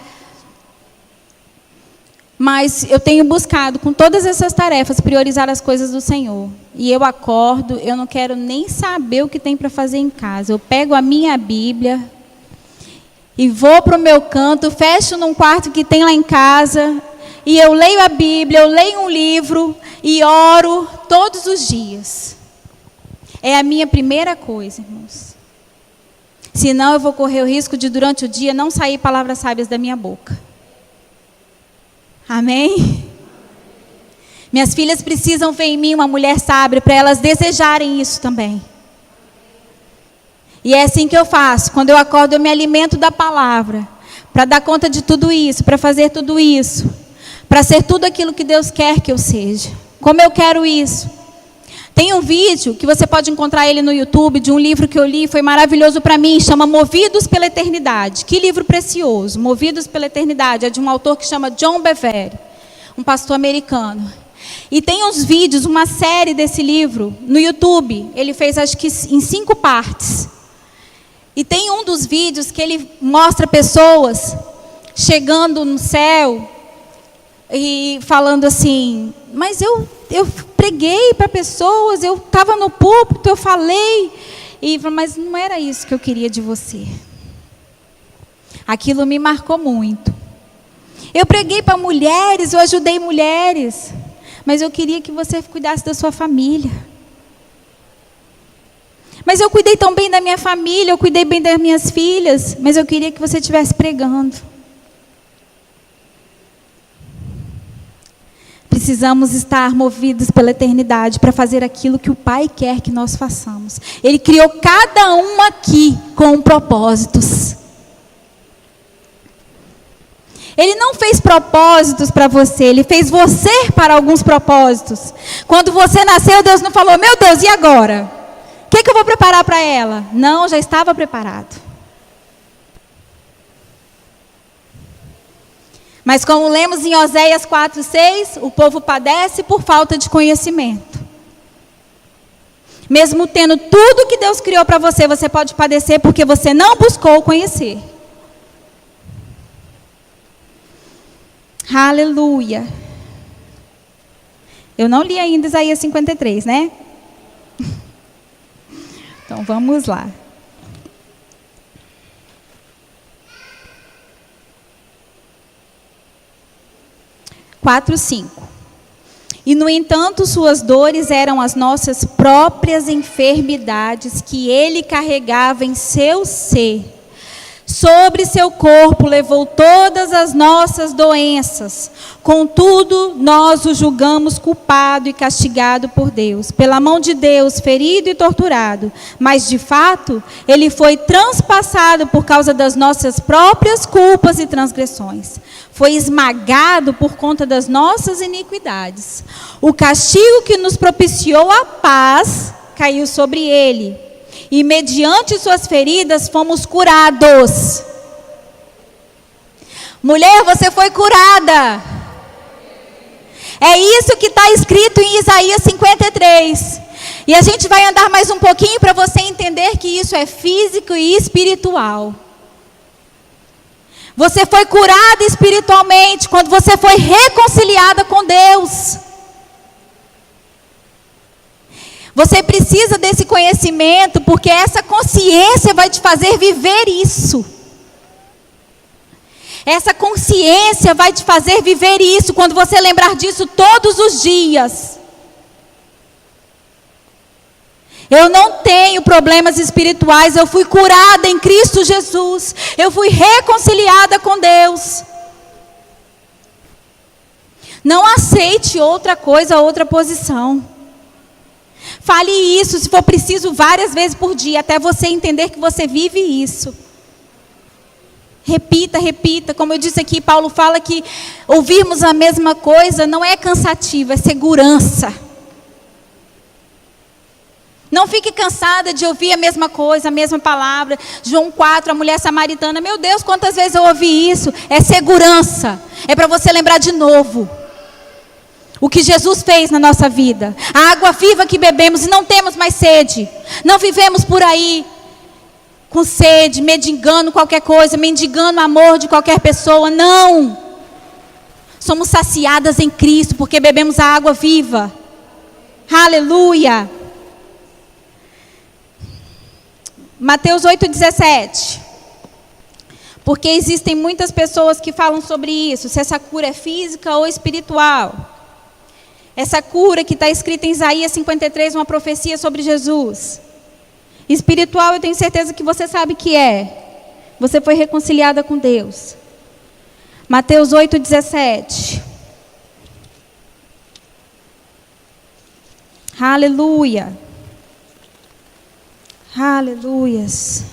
Mas eu tenho buscado, com todas essas tarefas, priorizar as coisas do Senhor. E eu acordo, eu não quero nem saber o que tem para fazer em casa. Eu pego a minha Bíblia e vou para o meu canto, fecho num quarto que tem lá em casa, e eu leio a Bíblia, eu leio um livro e oro todos os dias. É a minha primeira coisa, irmãos. Senão eu vou correr o risco de, durante o dia, não sair palavras sábias da minha boca. Amém? Minhas filhas precisam ver em mim uma mulher sábia para elas desejarem isso também. E é assim que eu faço. Quando eu acordo, eu me alimento da palavra. Para dar conta de tudo isso, para fazer tudo isso. Para ser tudo aquilo que Deus quer que eu seja. Como eu quero isso? Tem um vídeo que você pode encontrar ele no YouTube, de um livro que eu li, foi maravilhoso para mim, chama Movidos pela Eternidade. Que livro precioso, Movidos pela Eternidade, é de um autor que chama John Bevere, um pastor americano. E tem uns vídeos, uma série desse livro, no YouTube, ele fez acho que em 5 partes. E tem um dos vídeos que ele mostra pessoas chegando no céu e falando assim, mas eu preguei para pessoas, eu estava no púlpito, eu falei, mas não era isso que eu queria de você. Aquilo me marcou muito. Eu preguei para mulheres, eu ajudei mulheres, mas eu queria que você cuidasse da sua família. Mas eu cuidei tão bem da minha família, eu cuidei bem das minhas filhas, mas eu queria que você estivesse pregando. Precisamos estar movidos pela eternidade para fazer aquilo que o Pai quer que nós façamos. Ele criou cada um aqui com propósitos. Ele não fez propósitos para você, Ele fez você para alguns propósitos. Quando você nasceu, Deus não falou, meu Deus, e agora? O que eu vou preparar para ela? Não, já estava preparado. Mas como lemos em Oséias 4:6, o povo padece por falta de conhecimento. Mesmo tendo tudo que Deus criou para você, você pode padecer porque você não buscou conhecer. Aleluia. Eu não li ainda Isaías 53, né? Então vamos lá. 4:5. E no entanto suas dores eram as nossas próprias enfermidades que ele carregava em seu ser. Sobre seu corpo levou todas as nossas doenças. Contudo, nós o julgamos culpado e castigado por Deus. Pela mão de Deus, ferido e torturado. Mas, de fato, ele foi transpassado por causa das nossas próprias culpas e transgressões. Foi esmagado por conta das nossas iniquidades. O castigo que nos propiciou a paz caiu sobre ele. E mediante suas feridas fomos curados. Mulher, você foi curada. É isso que está escrito em Isaías 53. E a gente vai andar mais um pouquinho para você entender que isso é físico e espiritual. Você foi curada espiritualmente quando você foi reconciliada com Deus. Você precisa desse conhecimento, porque essa consciência vai te fazer viver isso. Essa consciência vai te fazer viver isso, quando você lembrar disso todos os dias. Eu não tenho problemas espirituais, eu fui curada em Cristo Jesus. Eu fui reconciliada com Deus. Não aceite outra coisa, outra posição. Fale isso, se for preciso, várias vezes por dia, até você entender que você vive isso. Repita, repita. Como eu disse aqui, Paulo fala que ouvirmos a mesma coisa não é cansativo, é segurança. Não fique cansada de ouvir a mesma coisa, a mesma palavra. João 4, a mulher samaritana. Meu Deus, quantas vezes eu ouvi isso? É segurança. É para você lembrar de novo o que Jesus fez na nossa vida. A água viva que bebemos e não temos mais sede. Não vivemos por aí com sede, mendigando qualquer coisa, mendigando o amor de qualquer pessoa. Não. Somos saciadas em Cristo porque bebemos a água viva. Aleluia. Mateus 8:17. Porque existem muitas pessoas que falam sobre isso, se essa cura é física ou espiritual. Essa cura que está escrita em Isaías 53, uma profecia sobre Jesus. Espiritual, eu tenho certeza que você sabe que é. Você foi reconciliada com Deus. Mateus 8,17. Aleluia. Aleluias.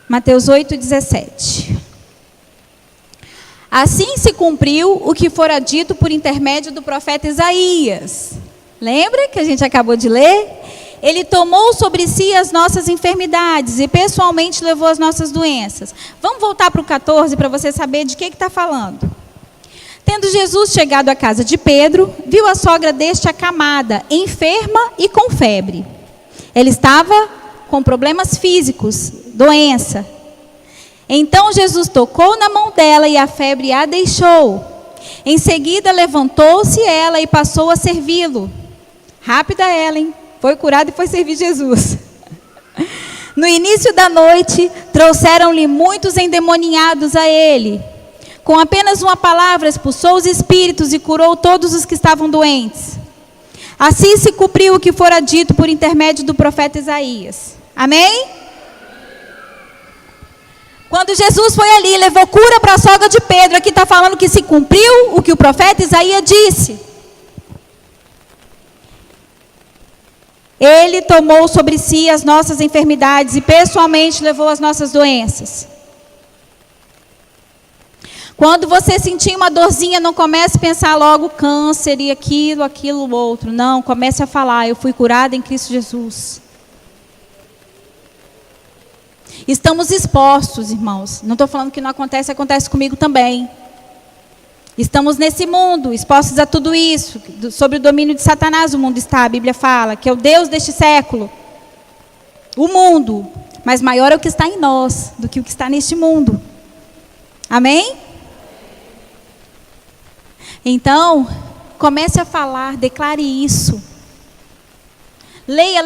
Mateus 8,17. Assim se cumpriu o que fora dito por intermédio do profeta Isaías. Lembra que a gente acabou de ler? Ele tomou sobre si as nossas enfermidades e pessoalmente levou as nossas doenças. Vamos voltar para o 14 para você saber de que está falando. Tendo Jesus chegado à casa de Pedro, viu a sogra deste acamada, enferma e com febre. Ele estava com problemas físicos, doença. Então Jesus tocou na mão dela e a febre a deixou. Em seguida levantou-se ela e passou a servi-lo. Rápida ela, hein? Foi curada e foi servir Jesus. No início da noite, trouxeram-lhe muitos endemoniados a ele. Com apenas uma palavra expulsou os espíritos e curou todos os que estavam doentes. Assim se cumpriu o que fora dito por intermédio do profeta Isaías. Amém? Quando Jesus foi ali e levou cura para a sogra de Pedro, aqui está falando que se cumpriu o que o profeta Isaías disse. Ele tomou sobre si as nossas enfermidades e pessoalmente levou as nossas doenças. Quando você sentir uma dorzinha, não comece a pensar logo câncer e aquilo, outro. Não, comece a falar, eu fui curada em Cristo Jesus. Estamos expostos, irmãos. Não estou falando que não acontece, acontece comigo também. Estamos nesse mundo, expostos a tudo isso. Sobre o domínio de Satanás o mundo está, a Bíblia fala, que é o Deus deste século. O mundo. Mas maior é o que está em nós do que o que está neste mundo. Amém? Então, comece a falar, declare isso. Leia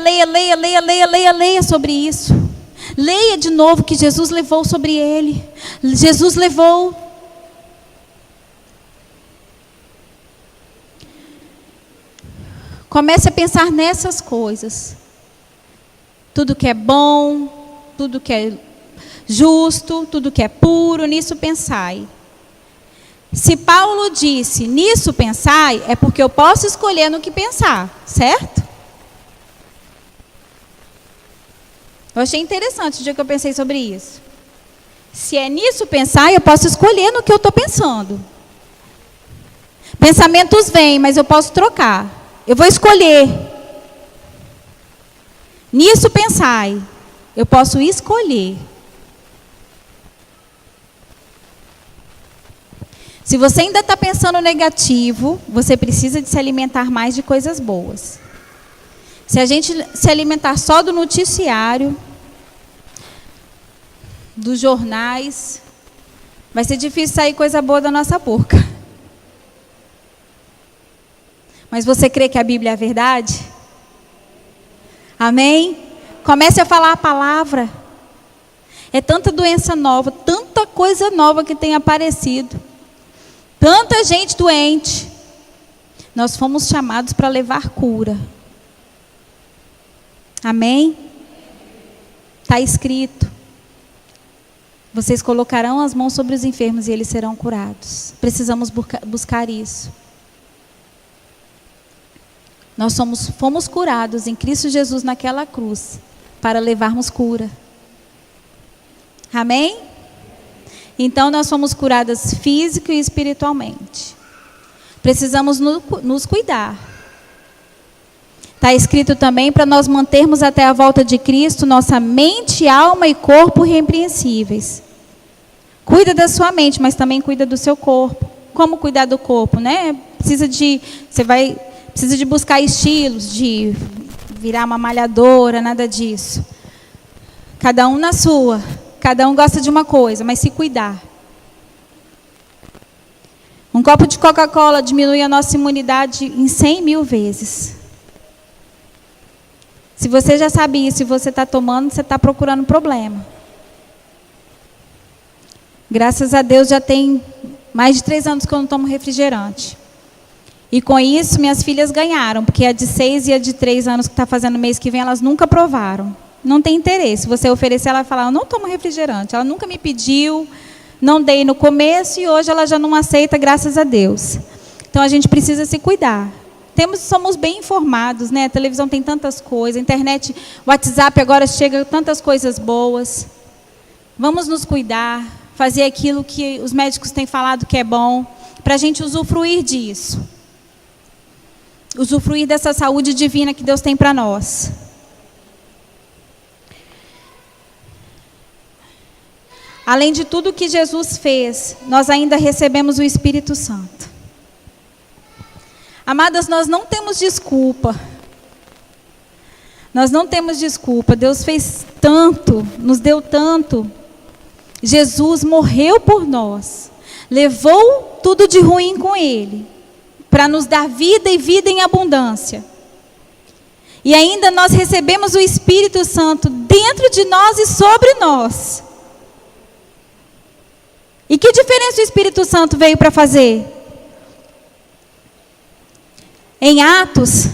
sobre isso. Leia de novo que Jesus levou sobre ele. Jesus levou. Comece a pensar nessas coisas. Tudo que é bom, tudo que é justo, tudo que é puro, nisso pensai. Se Paulo disse, nisso pensai, é porque eu posso escolher no que pensar, certo? Eu achei interessante o dia que eu pensei sobre isso. Se é nisso pensar, eu posso escolher no que eu estou pensando. Pensamentos vêm, mas eu posso trocar. Eu vou escolher. Nisso pensai. Eu posso escolher. Se você ainda está pensando negativo, você precisa de se alimentar mais de coisas boas. Se a gente se alimentar só do noticiário, dos jornais, vai ser difícil sair coisa boa da nossa boca. Mas você crê que a Bíblia é a verdade? Amém? Comece a falar a palavra. É tanta doença nova, tanta coisa nova que tem aparecido. Tanta gente doente. Nós fomos chamados para levar cura. Amém? Está escrito. Vocês colocarão as mãos sobre os enfermos e eles serão curados. Precisamos buscar isso. Nós fomos curados em Cristo Jesus naquela cruz para levarmos cura. Amém? Então nós fomos curadas física e espiritualmente. Precisamos nos cuidar. Está escrito também para nós mantermos até a volta de Cristo nossa mente, alma e corpo irrepreensíveis. Cuida da sua mente, mas também cuida do seu corpo. Como cuidar do corpo, né? Precisa de buscar estilos, de virar uma malhadora, nada disso. Cada um na sua. Cada um gosta de uma coisa, mas se cuidar. Um copo de Coca-Cola diminui a nossa imunidade em 100.000 vezes. Se você já sabia, se você está tomando, você está procurando problema. Graças a Deus já tem Mais de 3 anos que eu não tomo refrigerante. E com isso, minhas filhas ganharam, porque a de 6 e a de 3 anos que está fazendo mês que vem, elas nunca provaram. Não tem interesse. Se você oferecer, ela vai falar, eu não tomo refrigerante. Ela nunca me pediu, não dei no começo e hoje ela já não aceita, graças a Deus. Então, a gente precisa se cuidar. Somos bem informados, né? A televisão tem tantas coisas, a internet, o WhatsApp agora chega tantas coisas boas. Vamos nos cuidar, fazer aquilo que os médicos têm falado que é bom, para a gente usufruir disso. Usufruir dessa saúde divina que Deus tem para nós. Além de tudo que Jesus fez, nós ainda recebemos o Espírito Santo. Amadas, nós não temos desculpa. Nós não temos desculpa. Deus fez tanto, nos deu tanto. Jesus morreu por nós. Levou tudo de ruim com Ele, para nos dar vida e vida em abundância. E ainda nós recebemos o Espírito Santo dentro de nós e sobre nós. E que diferença o Espírito Santo veio para fazer? Em Atos,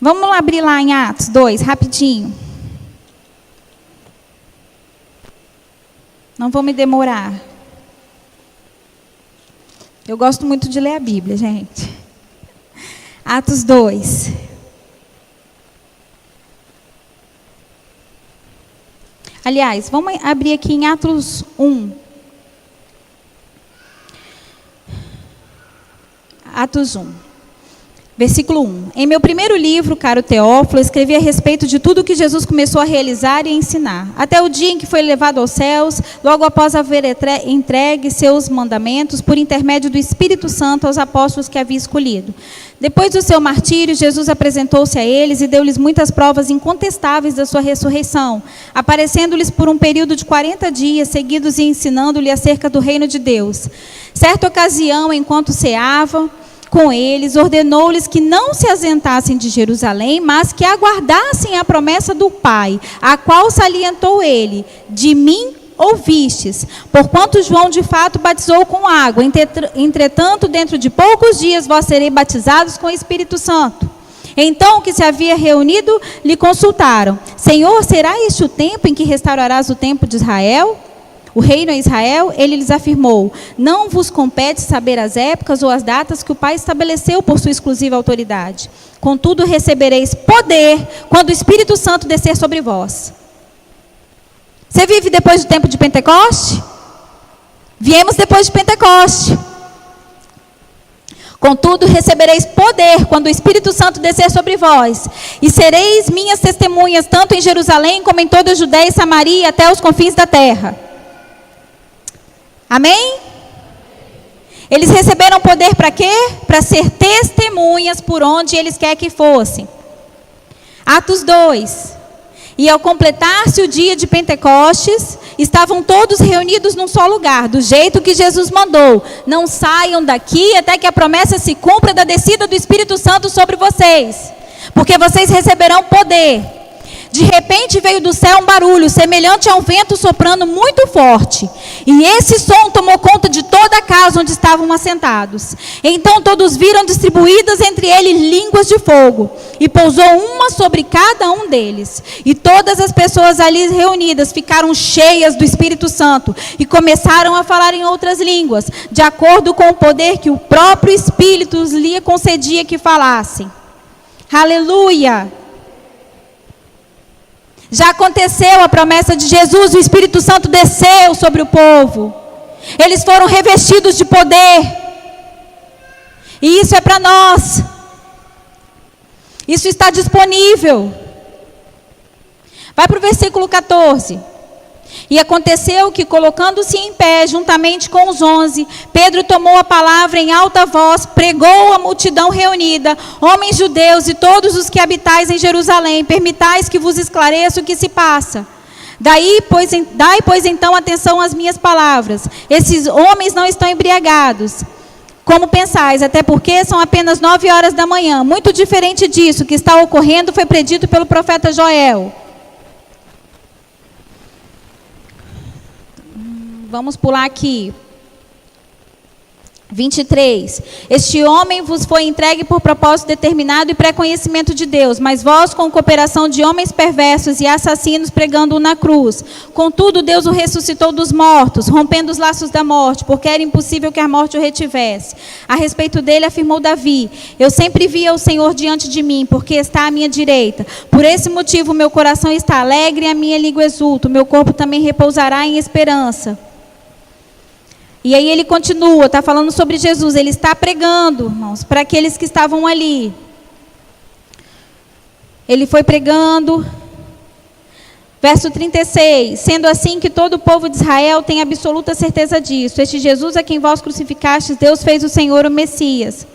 vamos abrir lá em Atos 2, rapidinho. Não vou me demorar. Eu gosto muito de ler a Bíblia, gente. Atos 2. Aliás, vamos abrir aqui em Atos 1. Atos 1. Versículo 1. Em meu primeiro livro, caro Teófilo, escrevi a respeito de tudo que Jesus começou a realizar e ensinar, até o dia em que foi levado aos céus, logo após haver entregue seus mandamentos por intermédio do Espírito Santo aos apóstolos que havia escolhido. Depois do seu martírio, Jesus apresentou-se a eles e deu-lhes muitas provas incontestáveis da sua ressurreição, aparecendo-lhes por um período de 40 dias seguidos e ensinando-lhe acerca do reino de Deus. Certa ocasião, enquanto ceava com eles, ordenou-lhes que não se ausentassem de Jerusalém, mas que aguardassem a promessa do Pai, a qual salientou ele: de mim ouvistes, porquanto João de fato batizou com água, entretanto dentro de poucos dias vós sereis batizados com o Espírito Santo. Então, que se havia reunido, lhe consultaram: Senhor, será este o tempo em que restaurarás o templo de Israel? O reino é Israel? Ele lhes afirmou: não vos compete saber as épocas ou as datas que o Pai estabeleceu por sua exclusiva autoridade. Contudo, recebereis poder quando o Espírito Santo descer sobre vós. Você vive depois do tempo de Pentecoste? Viemos depois de Pentecoste. Contudo, recebereis poder quando o Espírito Santo descer sobre vós, e sereis minhas testemunhas, tanto em Jerusalém como em toda a Judéia e Samaria e até os confins da terra. Amém? Eles receberam poder para quê? Para ser testemunhas por onde eles quer que fossem. Atos 2. E ao completar-se o dia de Pentecostes, estavam todos reunidos num só lugar, do jeito que Jesus mandou: não saiam daqui até que a promessa se cumpra da descida do Espírito Santo sobre vocês, porque vocês receberão poder. De repente veio do céu um barulho, semelhante a um vento soprando muito forte. E esse som tomou conta de toda a casa onde estavam assentados. Então todos viram distribuídas entre eles línguas de fogo, e pousou uma sobre cada um deles. E todas as pessoas ali reunidas ficaram cheias do Espírito Santo, e começaram a falar em outras línguas, de acordo com o poder que o próprio Espírito lhe concedia que falassem. Aleluia! Já aconteceu a promessa de Jesus, o Espírito Santo desceu sobre o povo. Eles foram revestidos de poder. E isso é para nós. Isso está disponível. Vai para o versículo 14. E aconteceu que, colocando-se em pé, juntamente com os 11, Pedro tomou a palavra em alta voz, pregou à multidão reunida: homens judeus e todos os que habitais em Jerusalém, permitais que vos esclareça o que se passa. Dai, pois, então atenção às minhas palavras. Esses homens não estão embriagados, como pensais, até porque são apenas 9 horas da manhã. Muito diferente disso, que está ocorrendo foi predito pelo profeta Joel. Vamos pular aqui. 23. Este homem vos foi entregue por propósito determinado e pré-conhecimento de Deus, mas vós com cooperação de homens perversos e assassinos pregando-o na cruz. Contudo, Deus o ressuscitou dos mortos, rompendo os laços da morte, porque era impossível que a morte o retivesse. A respeito dele afirmou Davi: eu sempre via o Senhor diante de mim, porque está à minha direita. Por esse motivo meu coração está alegre e a minha língua exulta, o meu corpo também repousará em esperança. E aí ele continua, está falando sobre Jesus, ele está pregando, irmãos, para aqueles que estavam ali. Ele foi pregando, verso 36, sendo assim que todo o povo de Israel tem absoluta certeza disso. Este Jesus a quem vós crucificastes, Deus fez o Senhor o Messias.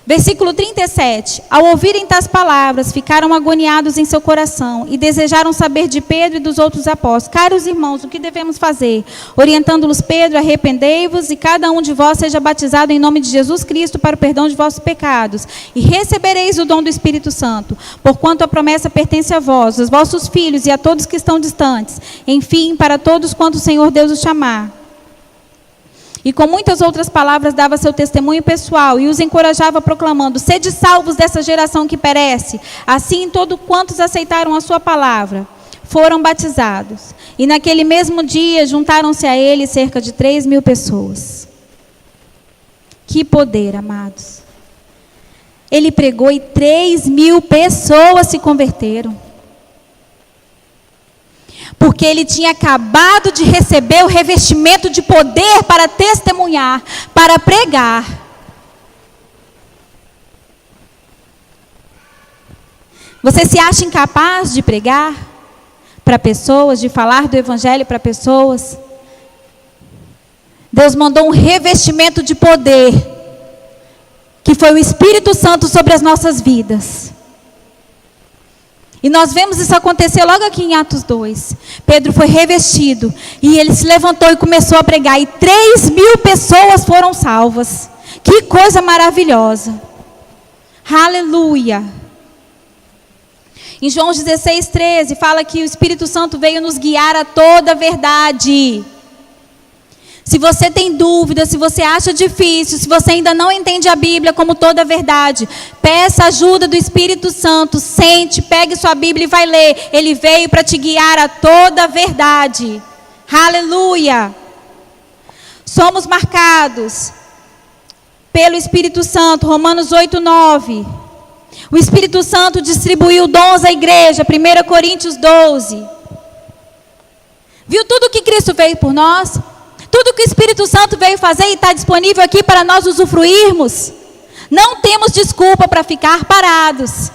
Versículo 37, ao ouvirem tais palavras, ficaram agoniados em seu coração e desejaram saber de Pedro e dos outros apóstolos. Caros irmãos, o que devemos fazer? Orientando-los, Pedro, arrependei-vos e cada um de vós seja batizado em nome de Jesus Cristo para o perdão de vossos pecados e recebereis o dom do Espírito Santo, porquanto a promessa pertence a vós, aos vossos filhos e a todos que estão distantes, enfim, para todos quanto o Senhor Deus os chamar. E com muitas outras palavras dava seu testemunho pessoal e os encorajava proclamando: sede salvos dessa geração que perece. Assim todos quantos aceitaram a sua palavra foram batizados. E naquele mesmo dia juntaram-se a ele cerca de 3.000 pessoas. Que poder, amados. Ele pregou e 3.000 pessoas se converteram. Porque ele tinha acabado de receber o revestimento de poder para testemunhar, para pregar. Você se acha incapaz de pregar para pessoas, de falar do evangelho para pessoas? Deus mandou um revestimento de poder, que foi o Espírito Santo sobre as nossas vidas. E nós vemos isso acontecer logo aqui em Atos 2. Pedro foi revestido e ele se levantou e começou a pregar. E 3.000 pessoas foram salvas. Que coisa maravilhosa. Aleluia. Em João 16:13 fala que o Espírito Santo veio nos guiar a toda a verdade. Se você tem dúvida, se você acha difícil, se você ainda não entende a Bíblia como toda a verdade, peça ajuda do Espírito Santo, sente, pegue sua Bíblia e vai ler. Ele veio para te guiar a toda a verdade. Aleluia! Somos marcados pelo Espírito Santo, Romanos 8:9. O Espírito Santo distribuiu dons à igreja, 1 Coríntios 12. Viu tudo o que Cristo fez por nós? Tudo que o Espírito Santo veio fazer e está disponível aqui para nós usufruirmos. Não temos desculpa para ficar parados.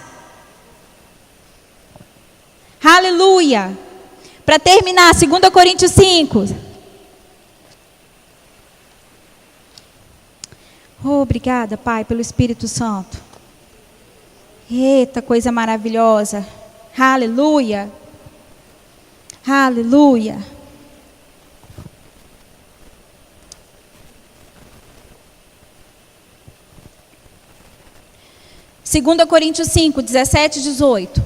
Aleluia. Para terminar, 2 Coríntios 5. Oh, obrigada, Pai, pelo Espírito Santo. Eita, coisa maravilhosa. Aleluia. Aleluia. 2 Coríntios 5, 17 e 18.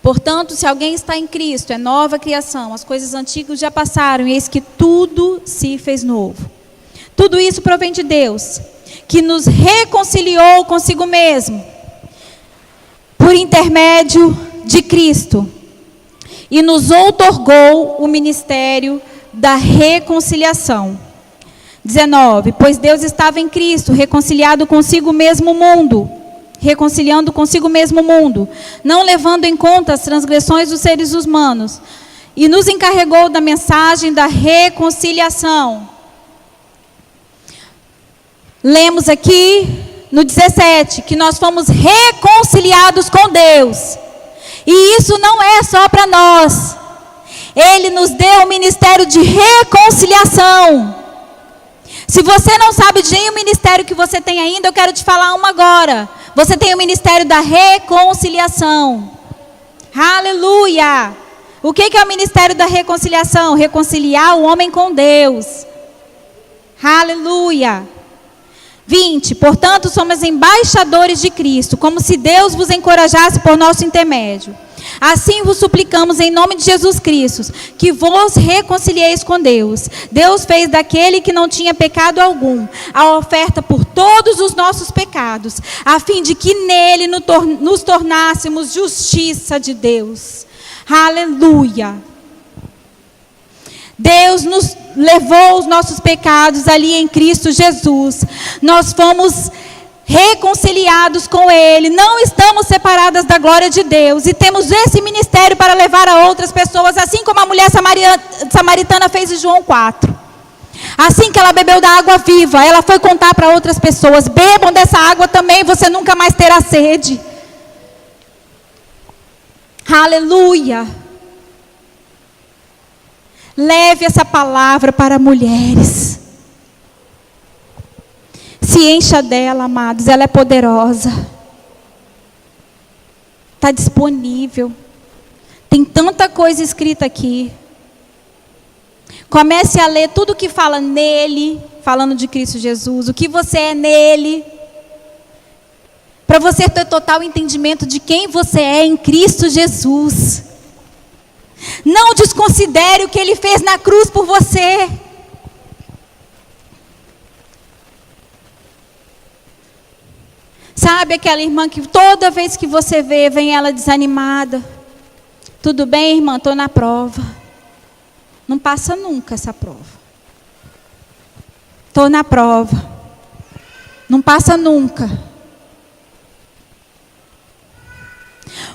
Portanto, se alguém está em Cristo, é nova criação, as coisas antigas já passaram, e eis que tudo se fez novo. Tudo isso provém de Deus, que nos reconciliou consigo mesmo, por intermédio de Cristo, e nos outorgou o ministério da reconciliação. 19, pois Deus estava em Cristo, reconciliando consigo mesmo o mundo, não levando em conta as transgressões dos seres humanos, e nos encarregou da mensagem da reconciliação. Lemos aqui no 17, que nós fomos reconciliados com Deus, e isso não é só para nós, Ele nos deu o ministério de reconciliação. Se você não sabe de nenhum ministério que você tem ainda, eu quero te falar uma agora. Você tem o ministério da reconciliação. Aleluia! O que é o ministério da reconciliação? Reconciliar o homem com Deus. Aleluia! 20. Portanto, somos embaixadores de Cristo, como se Deus vos encorajasse por nosso intermédio. Assim vos suplicamos em nome de Jesus Cristo, que vos reconcilieis com Deus. Deus fez daquele que não tinha pecado algum a oferta por todos os nossos pecados, a fim de que nele nos tornássemos justiça de Deus. Aleluia! Deus nos levou os nossos pecados ali em Cristo Jesus. Nós fomos reconciliados com Ele, não estamos separadas da glória de Deus, e temos esse ministério para levar a outras pessoas, assim como a mulher samaritana fez em João 4. Assim que ela bebeu da água viva, ela foi contar para outras pessoas: bebam dessa água também, você nunca mais terá sede. Aleluia! Leve essa palavra para mulheres. Se encha dela, amados, ela é poderosa. Está disponível. Tem tanta coisa escrita aqui. Comece a ler tudo que fala nele, falando de Cristo Jesus, o que você é nele. Para você ter total entendimento de quem você é em Cristo Jesus. Não desconsidere o que Ele fez na cruz por você. Sabe aquela irmã que toda vez que você vê, vem ela desanimada? Tudo bem, irmã? Estou na prova. Não passa nunca essa prova. Estou na prova. Não passa nunca.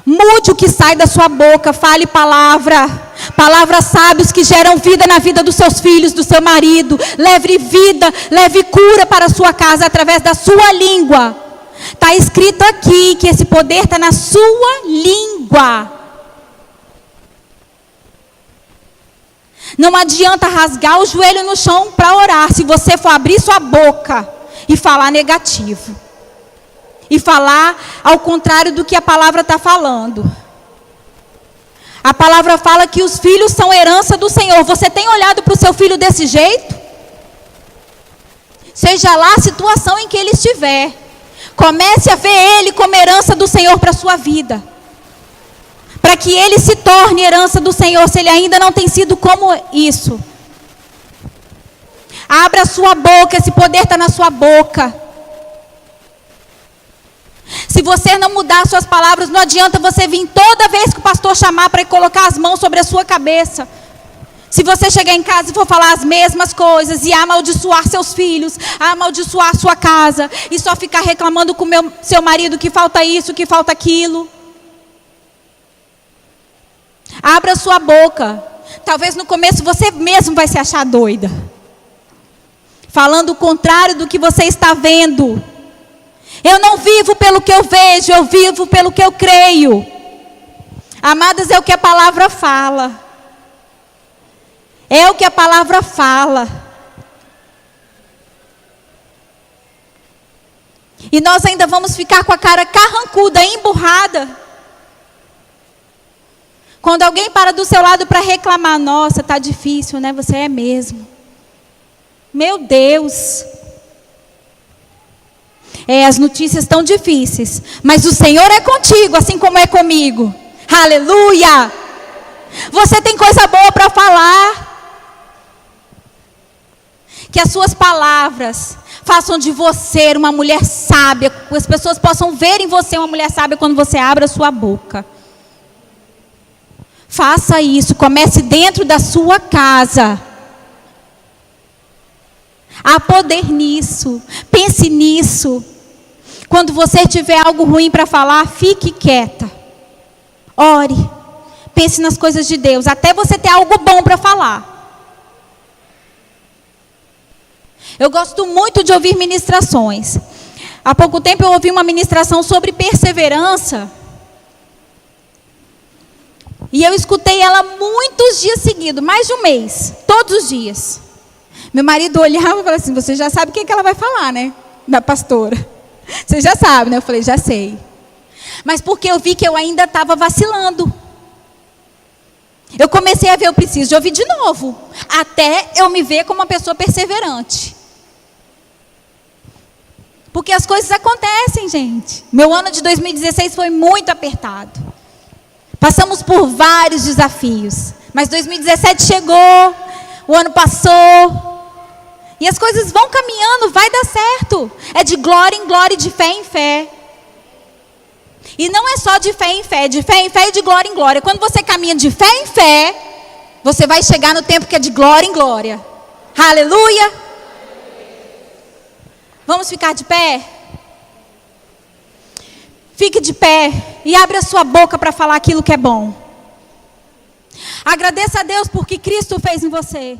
Mude o que sai da sua boca, fale palavras sábias que geram vida na vida dos seus filhos, do seu marido. Leve vida, leve cura para a sua casa através da sua língua. Está escrito aqui que esse poder está na sua língua. Não adianta rasgar o joelho no chão para orar, se você for abrir sua boca e falar negativo. E falar ao contrário do que a palavra está falando. A palavra fala que os filhos são herança do Senhor. Você tem olhado para o seu filho desse jeito? Seja lá a situação em que ele estiver, comece a ver ele como herança do Senhor para a sua vida. Para que ele se torne herança do Senhor, se ele ainda não tem sido como isso. Abra a sua boca, esse poder está na sua boca. Se você não mudar suas palavras, não adianta você vir toda vez que o pastor chamar para colocar as mãos sobre a sua cabeça. Se você chegar em casa e for falar as mesmas coisas e amaldiçoar seus filhos, amaldiçoar sua casa, e só ficar reclamando com seu marido que falta isso, que falta aquilo. Abra sua boca. Talvez no começo você mesmo vai se achar doida, falando o contrário do que você está vendo. Eu não vivo pelo que eu vejo, eu vivo pelo que eu creio. Amadas, é o que a palavra fala. É o que a palavra fala. E nós ainda vamos ficar com a cara carrancuda, emburrada. Quando alguém para do seu lado para reclamar: nossa, está difícil, né? Você é mesmo. Meu Deus. As notícias estão difíceis, mas o Senhor é contigo, assim como é comigo. Aleluia! Você tem coisa boa para falar. Que as suas palavras façam de você uma mulher sábia. Que as pessoas possam ver em você uma mulher sábia quando você abre a sua boca. Faça isso, comece dentro da sua casa. Há poder nisso, pense nisso. Quando você tiver algo ruim para falar, fique quieta. Ore, pense nas coisas de Deus, até você ter algo bom para falar. Eu gosto muito de ouvir ministrações. Há pouco tempo eu ouvi uma ministração sobre perseverança. E eu escutei ela muitos dias seguidos, mais de um mês, todos os dias. Meu marido olhava e falava assim: você já sabe o que ela vai falar, né? Da pastora. Você já sabe, né? Eu falei: já sei. Mas porque eu vi que eu ainda estava vacilando. Eu comecei a ver, eu preciso de ouvir de novo. Até eu me ver como uma pessoa perseverante. Porque as coisas acontecem, gente. Meu ano de 2016 foi muito apertado. Passamos por vários desafios, mas 2017 chegou, o ano passou, e as coisas vão caminhando, vai dar certo. É de glória em glória e de fé em fé. E não é só de fé em fé, de fé em fé e de glória em glória. Quando você caminha de fé em fé, você vai chegar no tempo que é de glória em glória. Aleluia! Vamos ficar de pé? Fique de pé e abra a sua boca para falar aquilo que é bom. Agradeça a Deus por que Cristo fez em você.